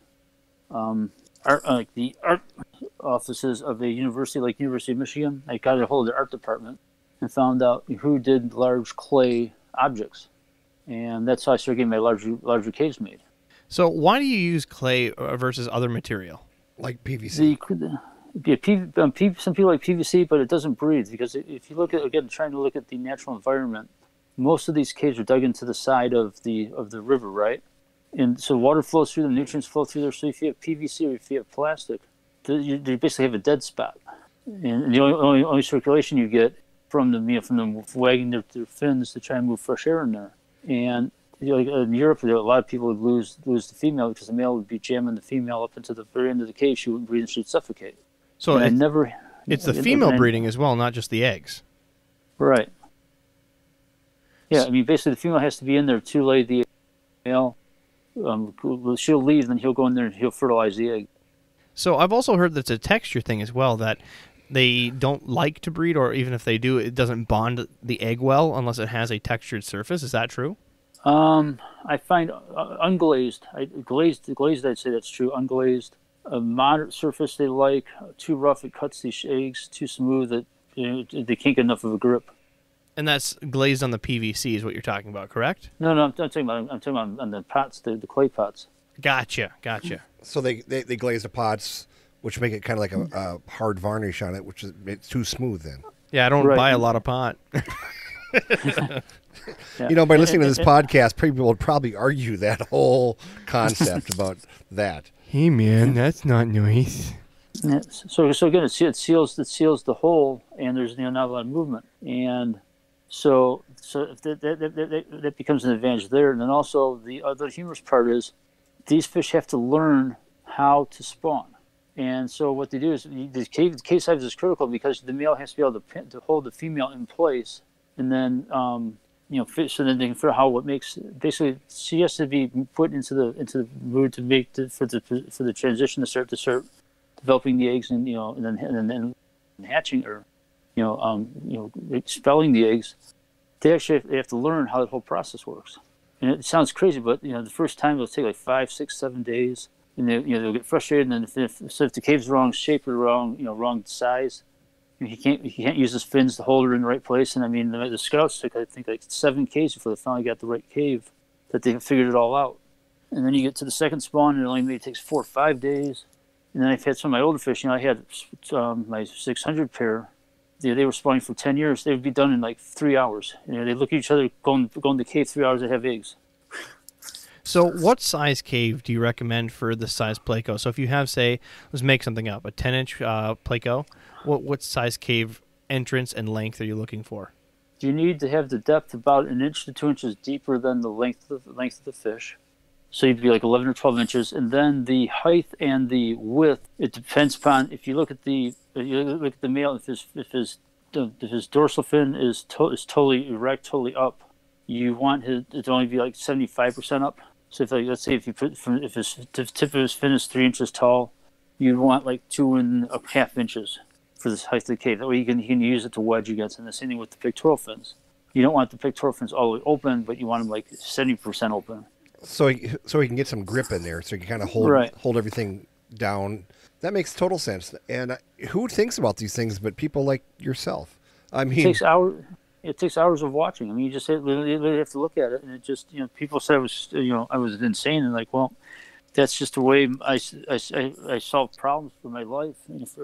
art offices of a university like University of Michigan. I got a hold of the art department and found out who did large clay objects. And that's how I started getting my larger caves made. So why do you use clay versus other material? Like PVC? Some people like PVC, but it doesn't breathe, because if you look at, trying to look at the natural environment, most of these caves are dug into the side of the river, right? And so water flows through, the nutrients flow through there. So if you have PVC or if you have plastic, you basically have a dead spot. And the only circulation you get from them wagging their fins to try and move fresh air in there. And in Europe, a lot of people would lose the female because the male would be jamming the female up into the very end of the cave. She wouldn't breathe and she'd suffocate. So it's the female breeding as well, not just the eggs. Right. Yeah, basically the female has to be in there to lay the male. She'll leave, then he'll go in there and he'll fertilize the egg. So I've also heard that it's a texture thing as well, that they don't like to breed, or even if they do, it doesn't bond the egg well unless it has a textured surface. Is that true? I find unglazed. Glazed, I'd say that's true. Unglazed. A moderate surface they like. Too rough, it cuts these eggs. Too smooth, they can't get enough of a grip. And that's glazed on the PVC is what you're talking about, correct? No, I'm talking about on the pots, the clay pots. Gotcha. So they glaze the pots, which make it kind of like a hard varnish on it, which is it's too smooth then. Yeah, I don't buy a lot of pot. Yeah. By listening to this podcast, people would probably argue that whole concept about that. Hey man, that's not nice. Yeah, so again, it seals the hole, and there's not a lot of movement, and so that becomes an advantage there. And then also the other humorous part is these fish have to learn how to spawn, and so what they do is the cave size is critical because the male has to be able to hold the female in place, and then so then they can figure out what makes basically she has to be put into the mood to make for the transition to start developing the eggs and then hatching or expelling the eggs. They have to learn how the whole process works. And it sounds crazy, but the first time it'll take like 5, 6, 7 days, and they'll get frustrated. And then if the cave's wrong shape or wrong size, he can't use his fins to hold her in the right place. And the scouts took I think like 7 caves before they finally got the right cave, that they figured it all out. And then you get to the second spawn, and it only maybe takes 4 or 5 days. And then I've had some of my older fish. I had my 600 pair. They were spawning for 10 years. They would be done in like 3 hours. They look at each other, go in the cave 3 hours, they have eggs. So what size cave do you recommend for this size Pleco? So if you have, say, let's make something up, a 10-inch Pleco, what size cave entrance and length are you looking for? You need to have the depth about 1 inch to 2 inches deeper than the length of the fish. So you'd be like 11 or 12 inches. And then the height and the width, it depends upon, if you look at the male, if his dorsal fin is totally erect, totally up, you want it to only be like 75% up. So let's say if the tip of his fin is 3 inches tall, you'd want like 2.5 inches for the height of the cave. That way you can use it to wedge against. And the same thing with the pectoral fins. You don't want the pectoral fins all the way open, but you want them like 70% open. so he can get some grip in there, so he can kind of hold everything down. That makes total sense. And who thinks about these things but people like yourself? I mean, it takes hours of watching. I mean, you just literally have to look at it, and it just, people said I was insane, and like, well, that's just the way I solve problems for my life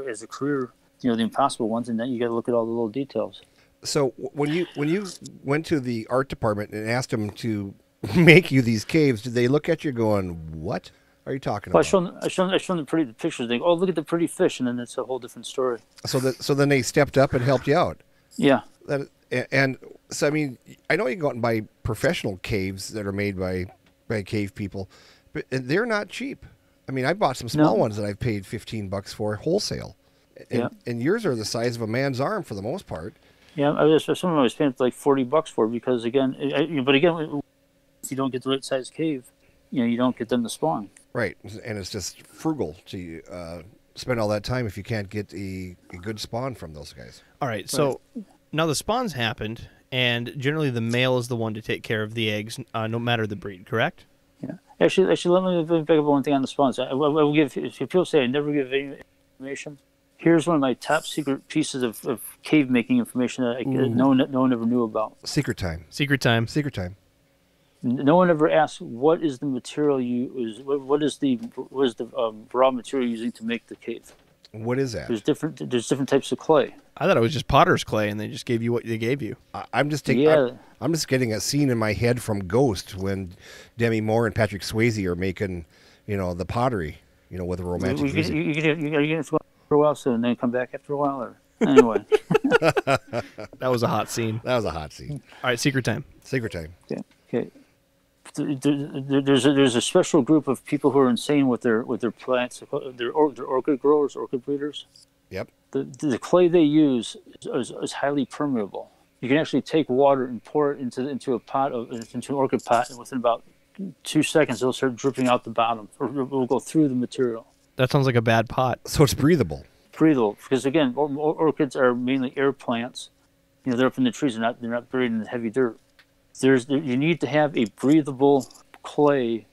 as a career. The impossible ones, and then you got to look at all the little details. So when you went to the art department and asked them to make you these caves, did they look at you going, "What are you talking about?" I show them pretty pictures. They go, "Oh, look at the pretty fish," and then it's a whole different story. So then they stepped up and helped you out. Yeah. And so I mean, I know you can go out and buy professional caves that are made by cave people, but they're not cheap. I mean, I bought some small ones that I've paid $15 for wholesale, and yours are the size of a man's arm for the most part. Yeah, some of them I spent like $40 for, because again, if you don't get the right size cave, you don't get them to spawn. Right, and it's just frugal to spend all that time if you can't get a good spawn from those guys. All right, so now the spawns happened, and generally the male is the one to take care of the eggs, no matter the breed, correct? Yeah. Actually, let me pick up one thing on the spawns. I will give, if people say I never give any information, here's one of my top secret pieces of cave making information that no one ever knew about. Secret time. Secret time. Secret time. No one ever asked what is the material you use. What is the raw material you're using to make the cave? What is that? There's different types of clay. I thought it was just potter's clay, and they just gave you what they gave you. I'm just getting a scene in my head from Ghost when Demi Moore and Patrick Swayze are making, the pottery, with a romantic music. You're going to go for a while soon, and then come back after a while, or anyway. That was a hot scene. That was a hot scene. All right, secret time. Secret time. Okay. There's a special group of people who are insane with their plants. They're orchid growers, orchid breeders. Yep. The clay they use is highly permeable. You can actually take water and pour it into an orchid pot, and within about 2 seconds it'll start dripping out the bottom, or it will go through the material. That sounds like a bad pot. So it's breathable. Breathable, because again, orchids are mainly air plants. They're up in the trees. They're not buried in the heavy dirt. You need to have a breathable clay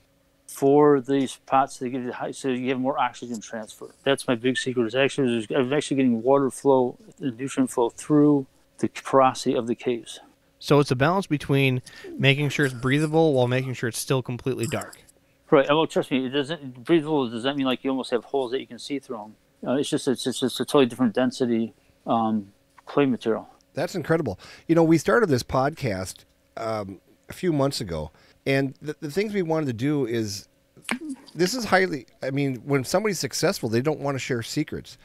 for these pots to give you so you have more oxygen transfer. That's my big secret. I'm actually getting water flow and nutrient flow through the porosity of the caves. So it's a balance between making sure it's breathable while making sure it's still completely dark. Right. Well, trust me, breathable does that mean like you almost have holes that you can see through them? It's just a totally different density clay material. That's incredible. We started this podcast a few months ago, and the things we wanted to do is, this is when somebody's successful, they don't want to share secrets.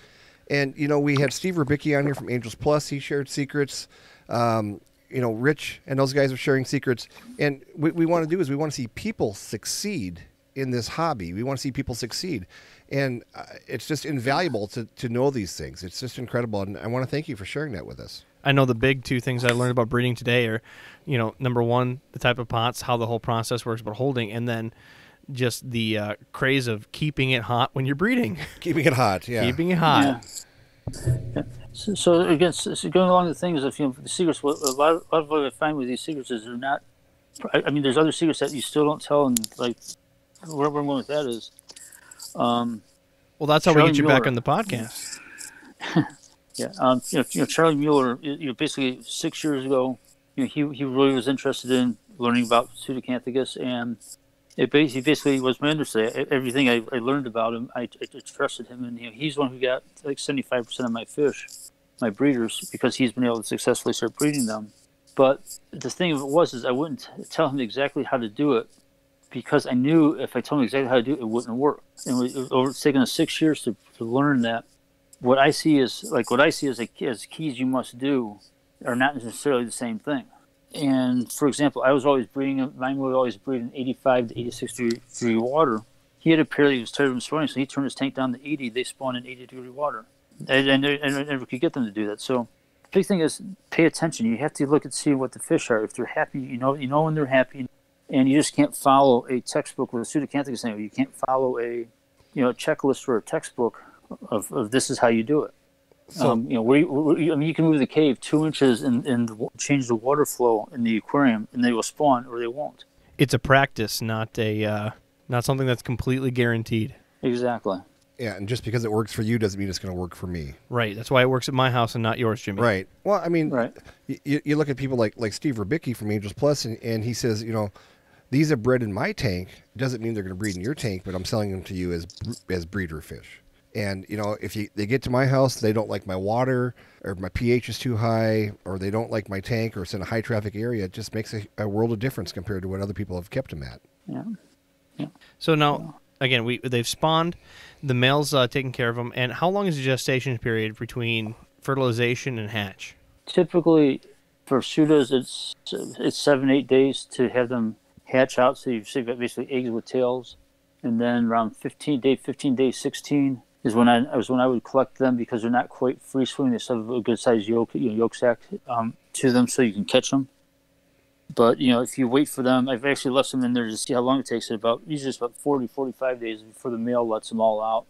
And, we had Steve Rubicki on here from Angels Plus. He shared secrets. Rich and those guys are sharing secrets. And what we want to do is we want to see people succeed in this hobby. We want to see people succeed. And it's just invaluable to know these things. It's just incredible. And I want to thank you for sharing that with us. I know the big two things I learned about breeding today are, number one, the type of pots, how the whole process works about holding, and then just the craze of keeping it hot when you're breeding. Keeping it hot, yeah. Keeping it hot. Yeah. So again, going along the things of the secrets, a lot of what I find with these secrets is they're not. I mean, there's other secrets that you still don't tell, and like where I'm going with that is. Well, that's how we get you back on the podcast. Yeah, Charlie Mueller. Basically 6 years ago, he really was interested in learning about Pseudacanthicus, and he basically was my understudy. Everything I learned about him, I trusted him, and he's the one who got like 75% of my fish, my breeders, because he's been able to successfully start breeding them. But the thing of it was I wouldn't tell him exactly how to do it, because I knew if I told him exactly how to do it, it wouldn't work. And it's taken us 6 years to learn that. What I see as keys you must do are not necessarily the same thing. And for example, mine would always breed in 85 to 86 degree water. He had a pair that was tired of spawning, so he turned his tank down to 80. They spawn in 80 degree water. And I never could get them to do that. So the big thing is pay attention. You have to look and see what the fish are. If they're happy, you know when they're happy. And you just can't follow a textbook with a Pseudacanthicus anyway. You can't follow a checklist for a textbook of this is how you do it. So, you can move the cave 2 inches and change the water flow in the aquarium, and they will spawn or they won't. It's a practice, not something that's completely guaranteed. Exactly. Yeah, and just because it works for you doesn't mean it's going to work for me. Right. That's why it works at my house and not yours, Jimmy. Right. Well, I mean, Right. you look at people like Steve Rubicki from Angels Plus, and he says, these have bred in my tank. Doesn't mean they're going to breed in your tank, but I'm selling them to you as breeder fish. And, if they get to my house, they don't like my water, or my pH is too high, or they don't like my tank, or it's in a high traffic area, it just makes a world of difference compared to what other people have kept them at. Yeah. Yeah. So now, again, they've spawned, the male's taking care of them, and how long is the gestation period between fertilization and hatch? Typically, for pseudos, it's 7-8 days to have them hatch out. So you've got basically eggs with tails, and then around 15 day 16 is when I would collect them, because they're not quite free swimming. They still have a good sized yolk sac to them, so you can catch them. But if you wait for them, I've actually left them in there to see how long it takes. Usually it's about 40-45 days before the male lets them all out,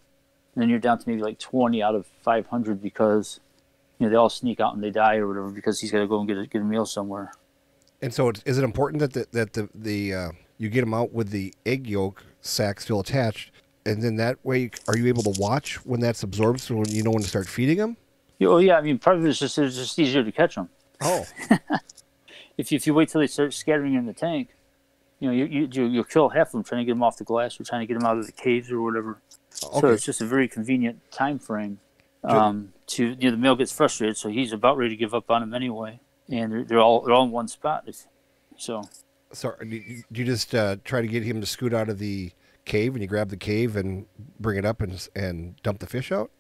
and then you're down to maybe like 20 out of 500 because they all sneak out and they die or whatever, because he's got to go and get a meal somewhere. And so, is it important that you get them out with the egg yolk sac still attached, and then that way, are you able to watch when that's absorbed, so when you know when to start feeding them? Oh yeah, I mean, part of it's just easier to catch them. Oh, if you wait till they start scattering in the tank, you'll kill half of them trying to get them off the glass or trying to get them out of the caves or whatever. okay. So it's just a very convenient time frame. The male gets frustrated, so he's about ready to give up on him anyway, and they're all in one spot. So do you just try to get him to scoot out of the cave, and you grab the cave and bring it up and dump the fish out?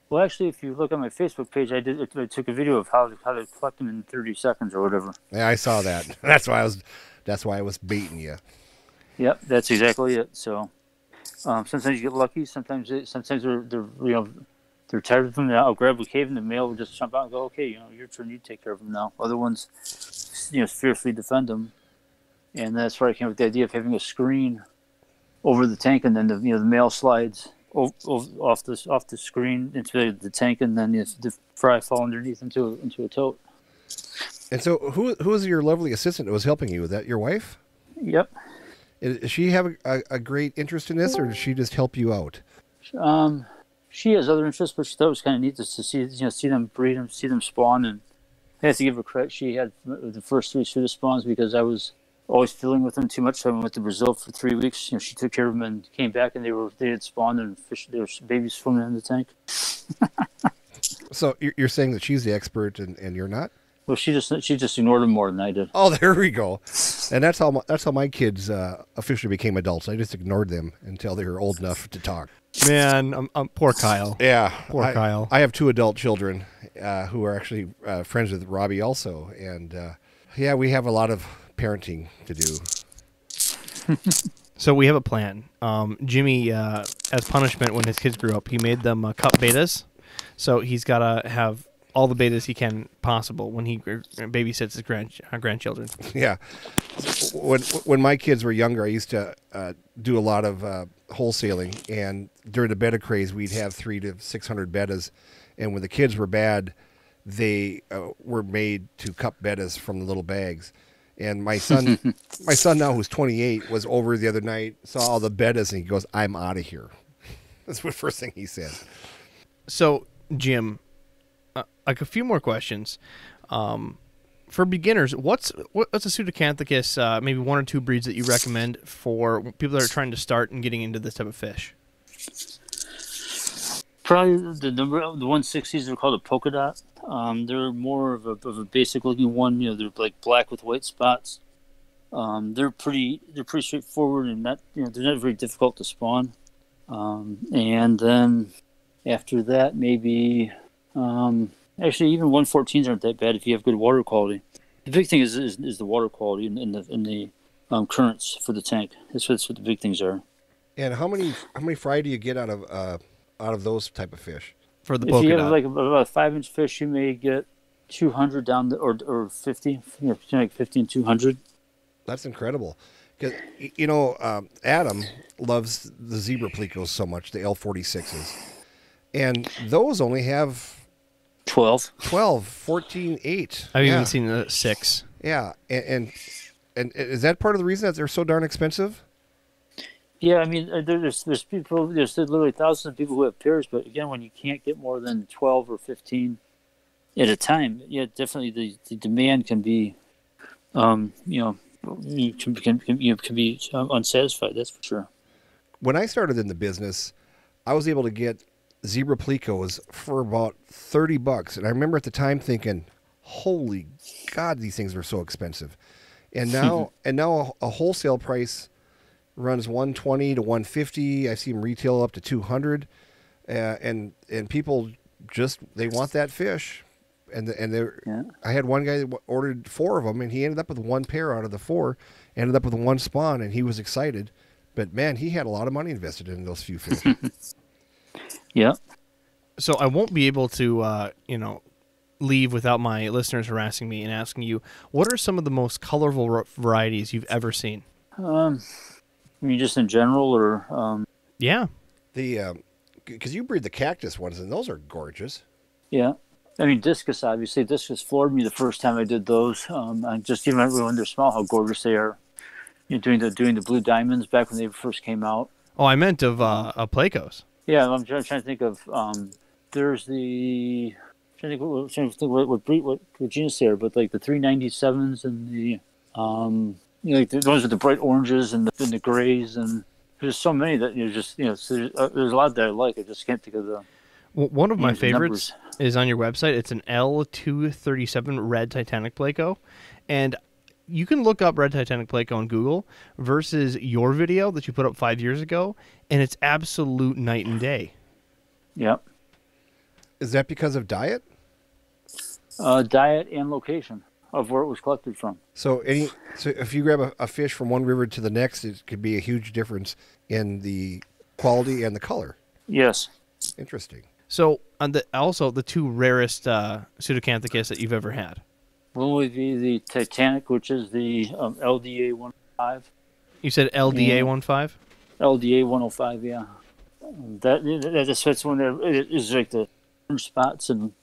Well, actually, if you look on my Facebook page, I took a video of how to collect them in 30 seconds or whatever. Yeah, I saw that. That's why I was baiting you. Yep, that's exactly it. So sometimes you get lucky. Sometimes they're tired of them. I'll grab a cave, and the male will just jump out and go, "Okay, your turn. You take care of them now." Other ones, fiercely defend them, and that's where I came up with the idea of having a screen over the tank, and then the male slides off the screen into the tank, and then the fry fall underneath into a tote. And so, who is your lovely assistant that was helping you? Was that your wife? Yep. Does she have a great interest in this, or does she just help you out? She has other interests, but she thought it was kind of neat just to see them breed them, see them spawn, and I have to give her credit. She had the first 3 pseudo spawns because I was always fiddling with them too much. So I went to Brazil for 3 weeks. She took care of them and came back, and they had spawned, and there were babies swimming in the tank. So you're saying that she's the expert and you're not? Well, she just ignored them more than I did. Oh, there we go. And that's how my kids officially became adults. I just ignored them until they were old enough to talk. Man, poor Kyle. Yeah, Poor Kyle. I have 2 adult children who are actually friends with Robbie also, and we have a lot of parenting to do. So we have a plan. Jimmy, as punishment when his kids grew up, he made them cup betas. So he's got to have all the betas he can possible when he babysits his grandchildren. Yeah. When my kids were younger, I used to do a lot of wholesaling, and during the betta craze, we'd have 300 to 600 bettas, and when the kids were bad, they were made to cup bettas from the little bags. And my son now, who's 28, was over the other night, saw all the bettas, and he goes, "I'm out of here." That's the first thing he said. So, Jim, like a few more questions. For beginners, what's a Pseudacanthicus, maybe 1 or 2 breeds that you recommend for people that are trying to start and getting into this type of fish? Probably the 160s are called a polka dot. They're more of a basic looking one. They're like black with white spots. They're pretty straightforward, and they're not very difficult to spawn. And then after that, maybe actually even 114s aren't that bad if you have good water quality. The big thing is the water quality in the currents for the tank. That's what the big things are. And how many fry do you get out of those type of fish? For the If polka you have dot. like about a 5-inch fish, you may get 200 down or 50, like 50 and 200. That's incredible. Because Adam loves the zebra plecos so much, the L46s, and those only have 12. 12, 14, 8. I've even seen the 6. Yeah, and And is that part of the reason that they're so darn expensive? Yeah, I mean, there's people, there's literally thousands of people who have pairs, but again, when you can't get more than 12 or 15 at a time, yeah, definitely the demand can be, can be unsatisfied. That's for sure. When I started in the business, I was able to get zebra plecos for about $30, and I remember at the time thinking, "Holy God, these things are so expensive!" And now, a wholesale price runs $120 to $150. I see them retail up to $200, and people just they want that fish, and they're. Yeah. I had one guy that ordered 4 of them, and he ended up with 1 pair out of the 4, ended up with 1 spawn, and he was excited. But man, he had a lot of money invested in those few fish. Yeah. So I won't be able to, leave without my listeners harassing me and asking you, what are some of the most colorful varieties you've ever seen? I mean, just in general, or Yeah. Because you breed the cactus ones, and those are gorgeous. yeah. I mean, discus, obviously. Discus floored me the first time I did those. I just even when they're small, how gorgeous they are. Doing the blue diamonds back when they first came out. Oh, I meant of Plecos. Yeah, I'm trying to think of. There's the. I'm trying to think what genus they are, but like the 397s and the like the ones with the bright oranges and the grays, and there's so many that so there's a lot that I like. I just can't think of the. Well, one of my favorites numbers. is on your website. It's an L237 red Titanic Pleco, and you can look up red Titanic Pleco on Google versus your video that you put up 5 years ago, and it's absolute night and day. Yep. Is that because of diet? Diet and location of where it was collected from. So if you grab a fish from one river to the next, it could be a huge difference in the quality and the color. Yes. Interesting. So also the 2 rarest Pseudacanthicus that you've ever had. One would be the Titanic, which is the LDA 105. You said LDA 15? LDA 105, yeah. That's one that is like the orange spots and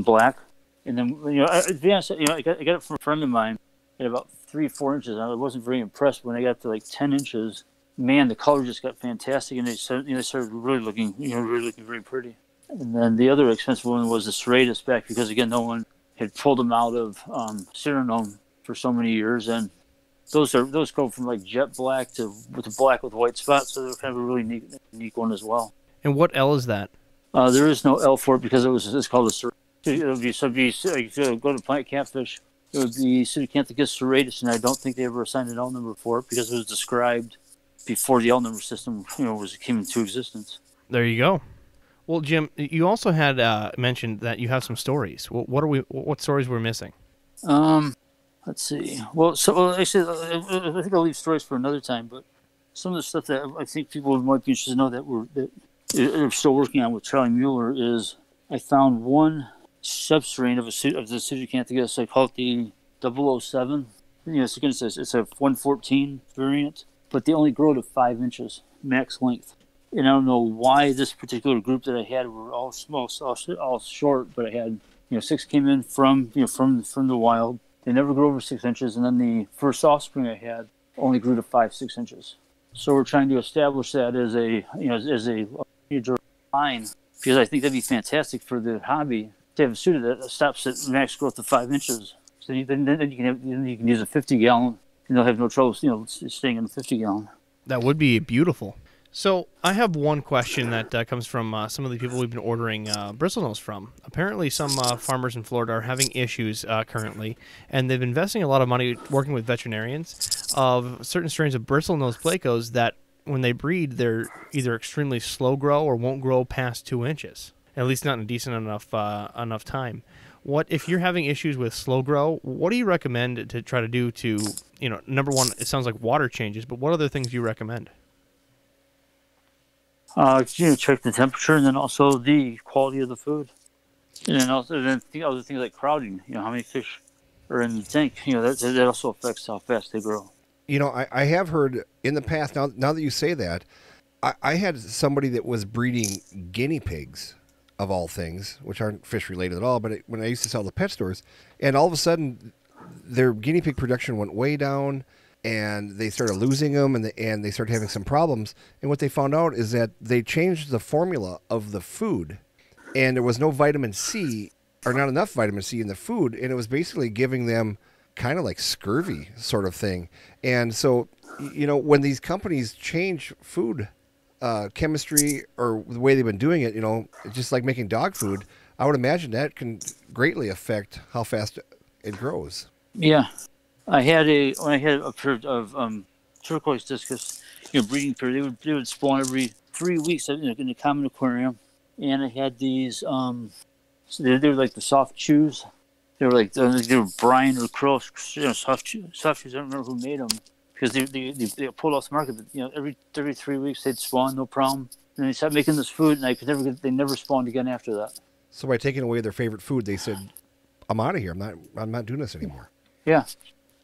black. And then, to be honest, I got it from a friend of mine at about 3-4 inches. I wasn't very impressed when I got to like 10 inches. Man, the color just got fantastic, and they started really looking very pretty. And then the other expensive one was the Serratus back because again, no one had pulled them out of Cyrano for so many years, and those go from like jet black to black with white spots, so they're kind of a really unique one as well. And what L is that? There is no L for it because it's called a Serratus. It would be if you go to Plant Catfish, it would be Pseudacanthicus serratus, and I don't think they ever assigned an L number for it because it was described before the L number system came into existence. There you go. Well, Jim, you also had mentioned that you have some stories. What stories we're missing? Let's see. Well, actually, I think I'll leave stories for another time. But some of the stuff that I think people might be interested to know that we're still working on with Charlie Mueller is I found one substrain of the Pseudacanthicus. I call it the 007. It's a 114 variant, but they only grow to 5 inches max length. And I don't know why this particular group that I had were all small, all short, but I had 6 came in from the wild. They never grew over 6 inches, and then the first offspring I had only grew to 5-6 inches. So we're trying to establish that as a major line because I think that'd be fantastic for the hobby to have a suit that stops at max growth of 5 inches. So then you can use a 50-gallon, and they'll have no trouble staying in the 50-gallon. That would be beautiful. So I have one question that comes from some of the people we've been ordering bristlenose from. Apparently some farmers in Florida are having issues currently, and they've been investing a lot of money working with veterinarians of certain strains of bristlenose Plecos that when they breed, they're either extremely slow grow or won't grow past 2 inches, at least not in a decent enough time. What if you're having issues with slow grow? What do you recommend to try to do to, number one, it sounds like water changes, but what other things do you recommend? Check the temperature and then also the quality of the food, and then also other things like crowding. How many fish are in the tank. That also affects how fast they grow. I have heard in the past. Now that you say that, I had somebody that was breeding guinea pigs, of all things, which aren't fish related at all. But when I used to sell to pet stores, and all of a sudden, their guinea pig production went way down. and they started losing them, and they started having some problems. And what they found out is that they changed the formula of the food, and there was no vitamin C, or not enough vitamin C in the food, and it was basically giving them kind of like scurvy sort of thing. And so, when these companies change food chemistry or the way they've been doing it, just like making dog food, I would imagine that can greatly affect how fast it grows. Yeah, I had a pair of turquoise discus, breeding pair. They would spawn every 3 weeks in a common aquarium, and I had these. So they were like the soft chews. They were brine or crow, soft chews. I don't remember who made them because they pulled off the market. But every 3 weeks they'd spawn, no problem. And they stopped making this food, and they never spawned again after that. So by taking away their favorite food, they said, "I'm out of here. I'm not doing this anymore." Yeah.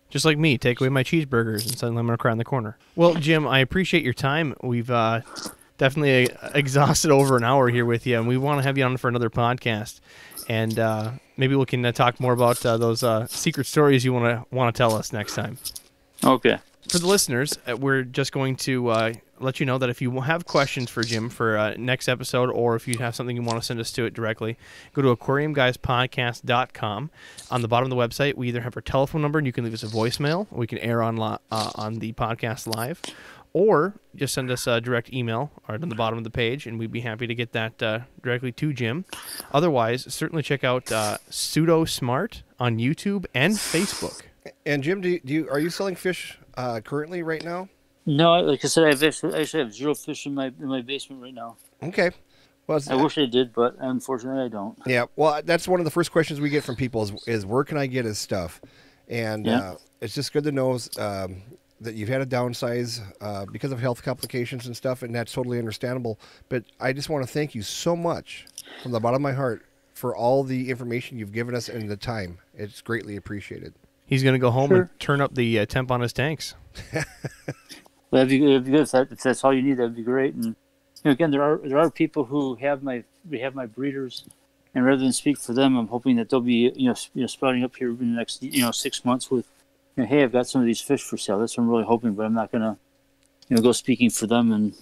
Just like me, take away my cheeseburgers and suddenly I'm going to cry in the corner. Well, Jim, I appreciate your time. We've definitely exhausted over an hour here with you, and we want to have you on for another podcast. And maybe we can talk more about those secret stories you want to tell us next time. Okay. For the listeners, we're just going to let you know that if you have questions for Jim for next episode, or if you have something you want to send us to it directly, go to aquariumguyspodcast.com. On the bottom of the website, we either have our telephone number, and you can leave us a voicemail, or we can air on the podcast live, or just send us a direct email right on the bottom of the page, and we'd be happy to get that directly to Jim. Otherwise, certainly check out Pseudo Smart on YouTube and Facebook. And Jim, are you selling fish currently right now? No, like I said, I actually have 0 fish in my basement right now. Okay. Well, I wish I did, but unfortunately I don't. Yeah. Well, that's one of the first questions we get from people is where can I get his stuff? And it's just good to know that you've had to downsize because of health complications and stuff, and that's totally understandable. But I just want to thank you so much from the bottom of my heart for all the information you've given us and the time. It's greatly appreciated. He's going to go home and turn up the temp on his tanks. Well, that'd be good if that's all you need. That'd be great. And again, there are people who have my breeders, and rather than speak for them, I'm hoping that they'll be sprouting up here in the next 6 months with, hey, I've got some of these fish for sale. That's what I'm really hoping, but I'm not gonna go speaking for them, and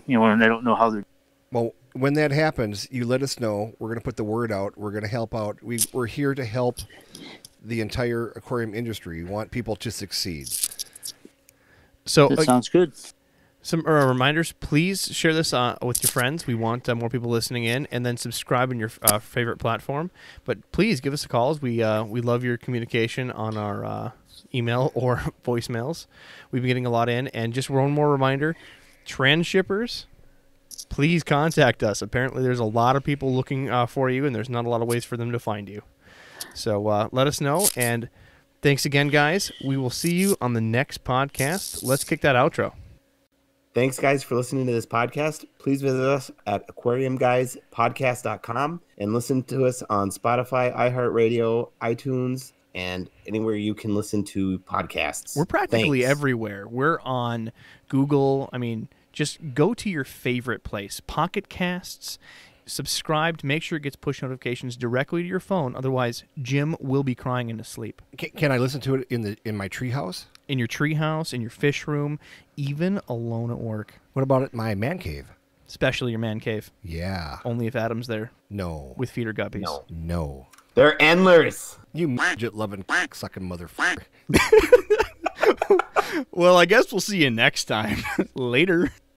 when I don't know how they're. Well, when that happens, you let us know. We're gonna put the word out. We're gonna help out. We're here to help the entire aquarium industry. We want people to succeed. So that sounds good. Some reminders, please share this with your friends. We want more people listening in, and then subscribe on your favorite platform. But please give us a call. We love your communication on our email or voicemails. We've been getting a lot in. And just one more reminder, transshippers, please contact us. Apparently there's a lot of people looking for you, and there's not a lot of ways for them to find you. So let us know, and thanks again, guys. We will see you on the next podcast. Let's kick that outro. Thanks, guys, for listening to this podcast. Please visit us at aquariumguyspodcast.com and listen to us on Spotify, iHeartRadio, iTunes, and anywhere you can listen to podcasts. We're practically everywhere. We're on Google. I mean, just go to your favorite place. Pocket Casts. Subscribe to make sure it gets push notifications directly to your phone. Otherwise, Jim will be crying in his sleep. Can I listen to it in my treehouse? In your treehouse, in your fish room, even alone at work. What about at my man cave? Especially your man cave. Yeah. Only if Adam's there. No. With feeder guppies. No. They're endlers. You midget-loving, sucking motherfucker. Well, I guess we'll see you next time. Later.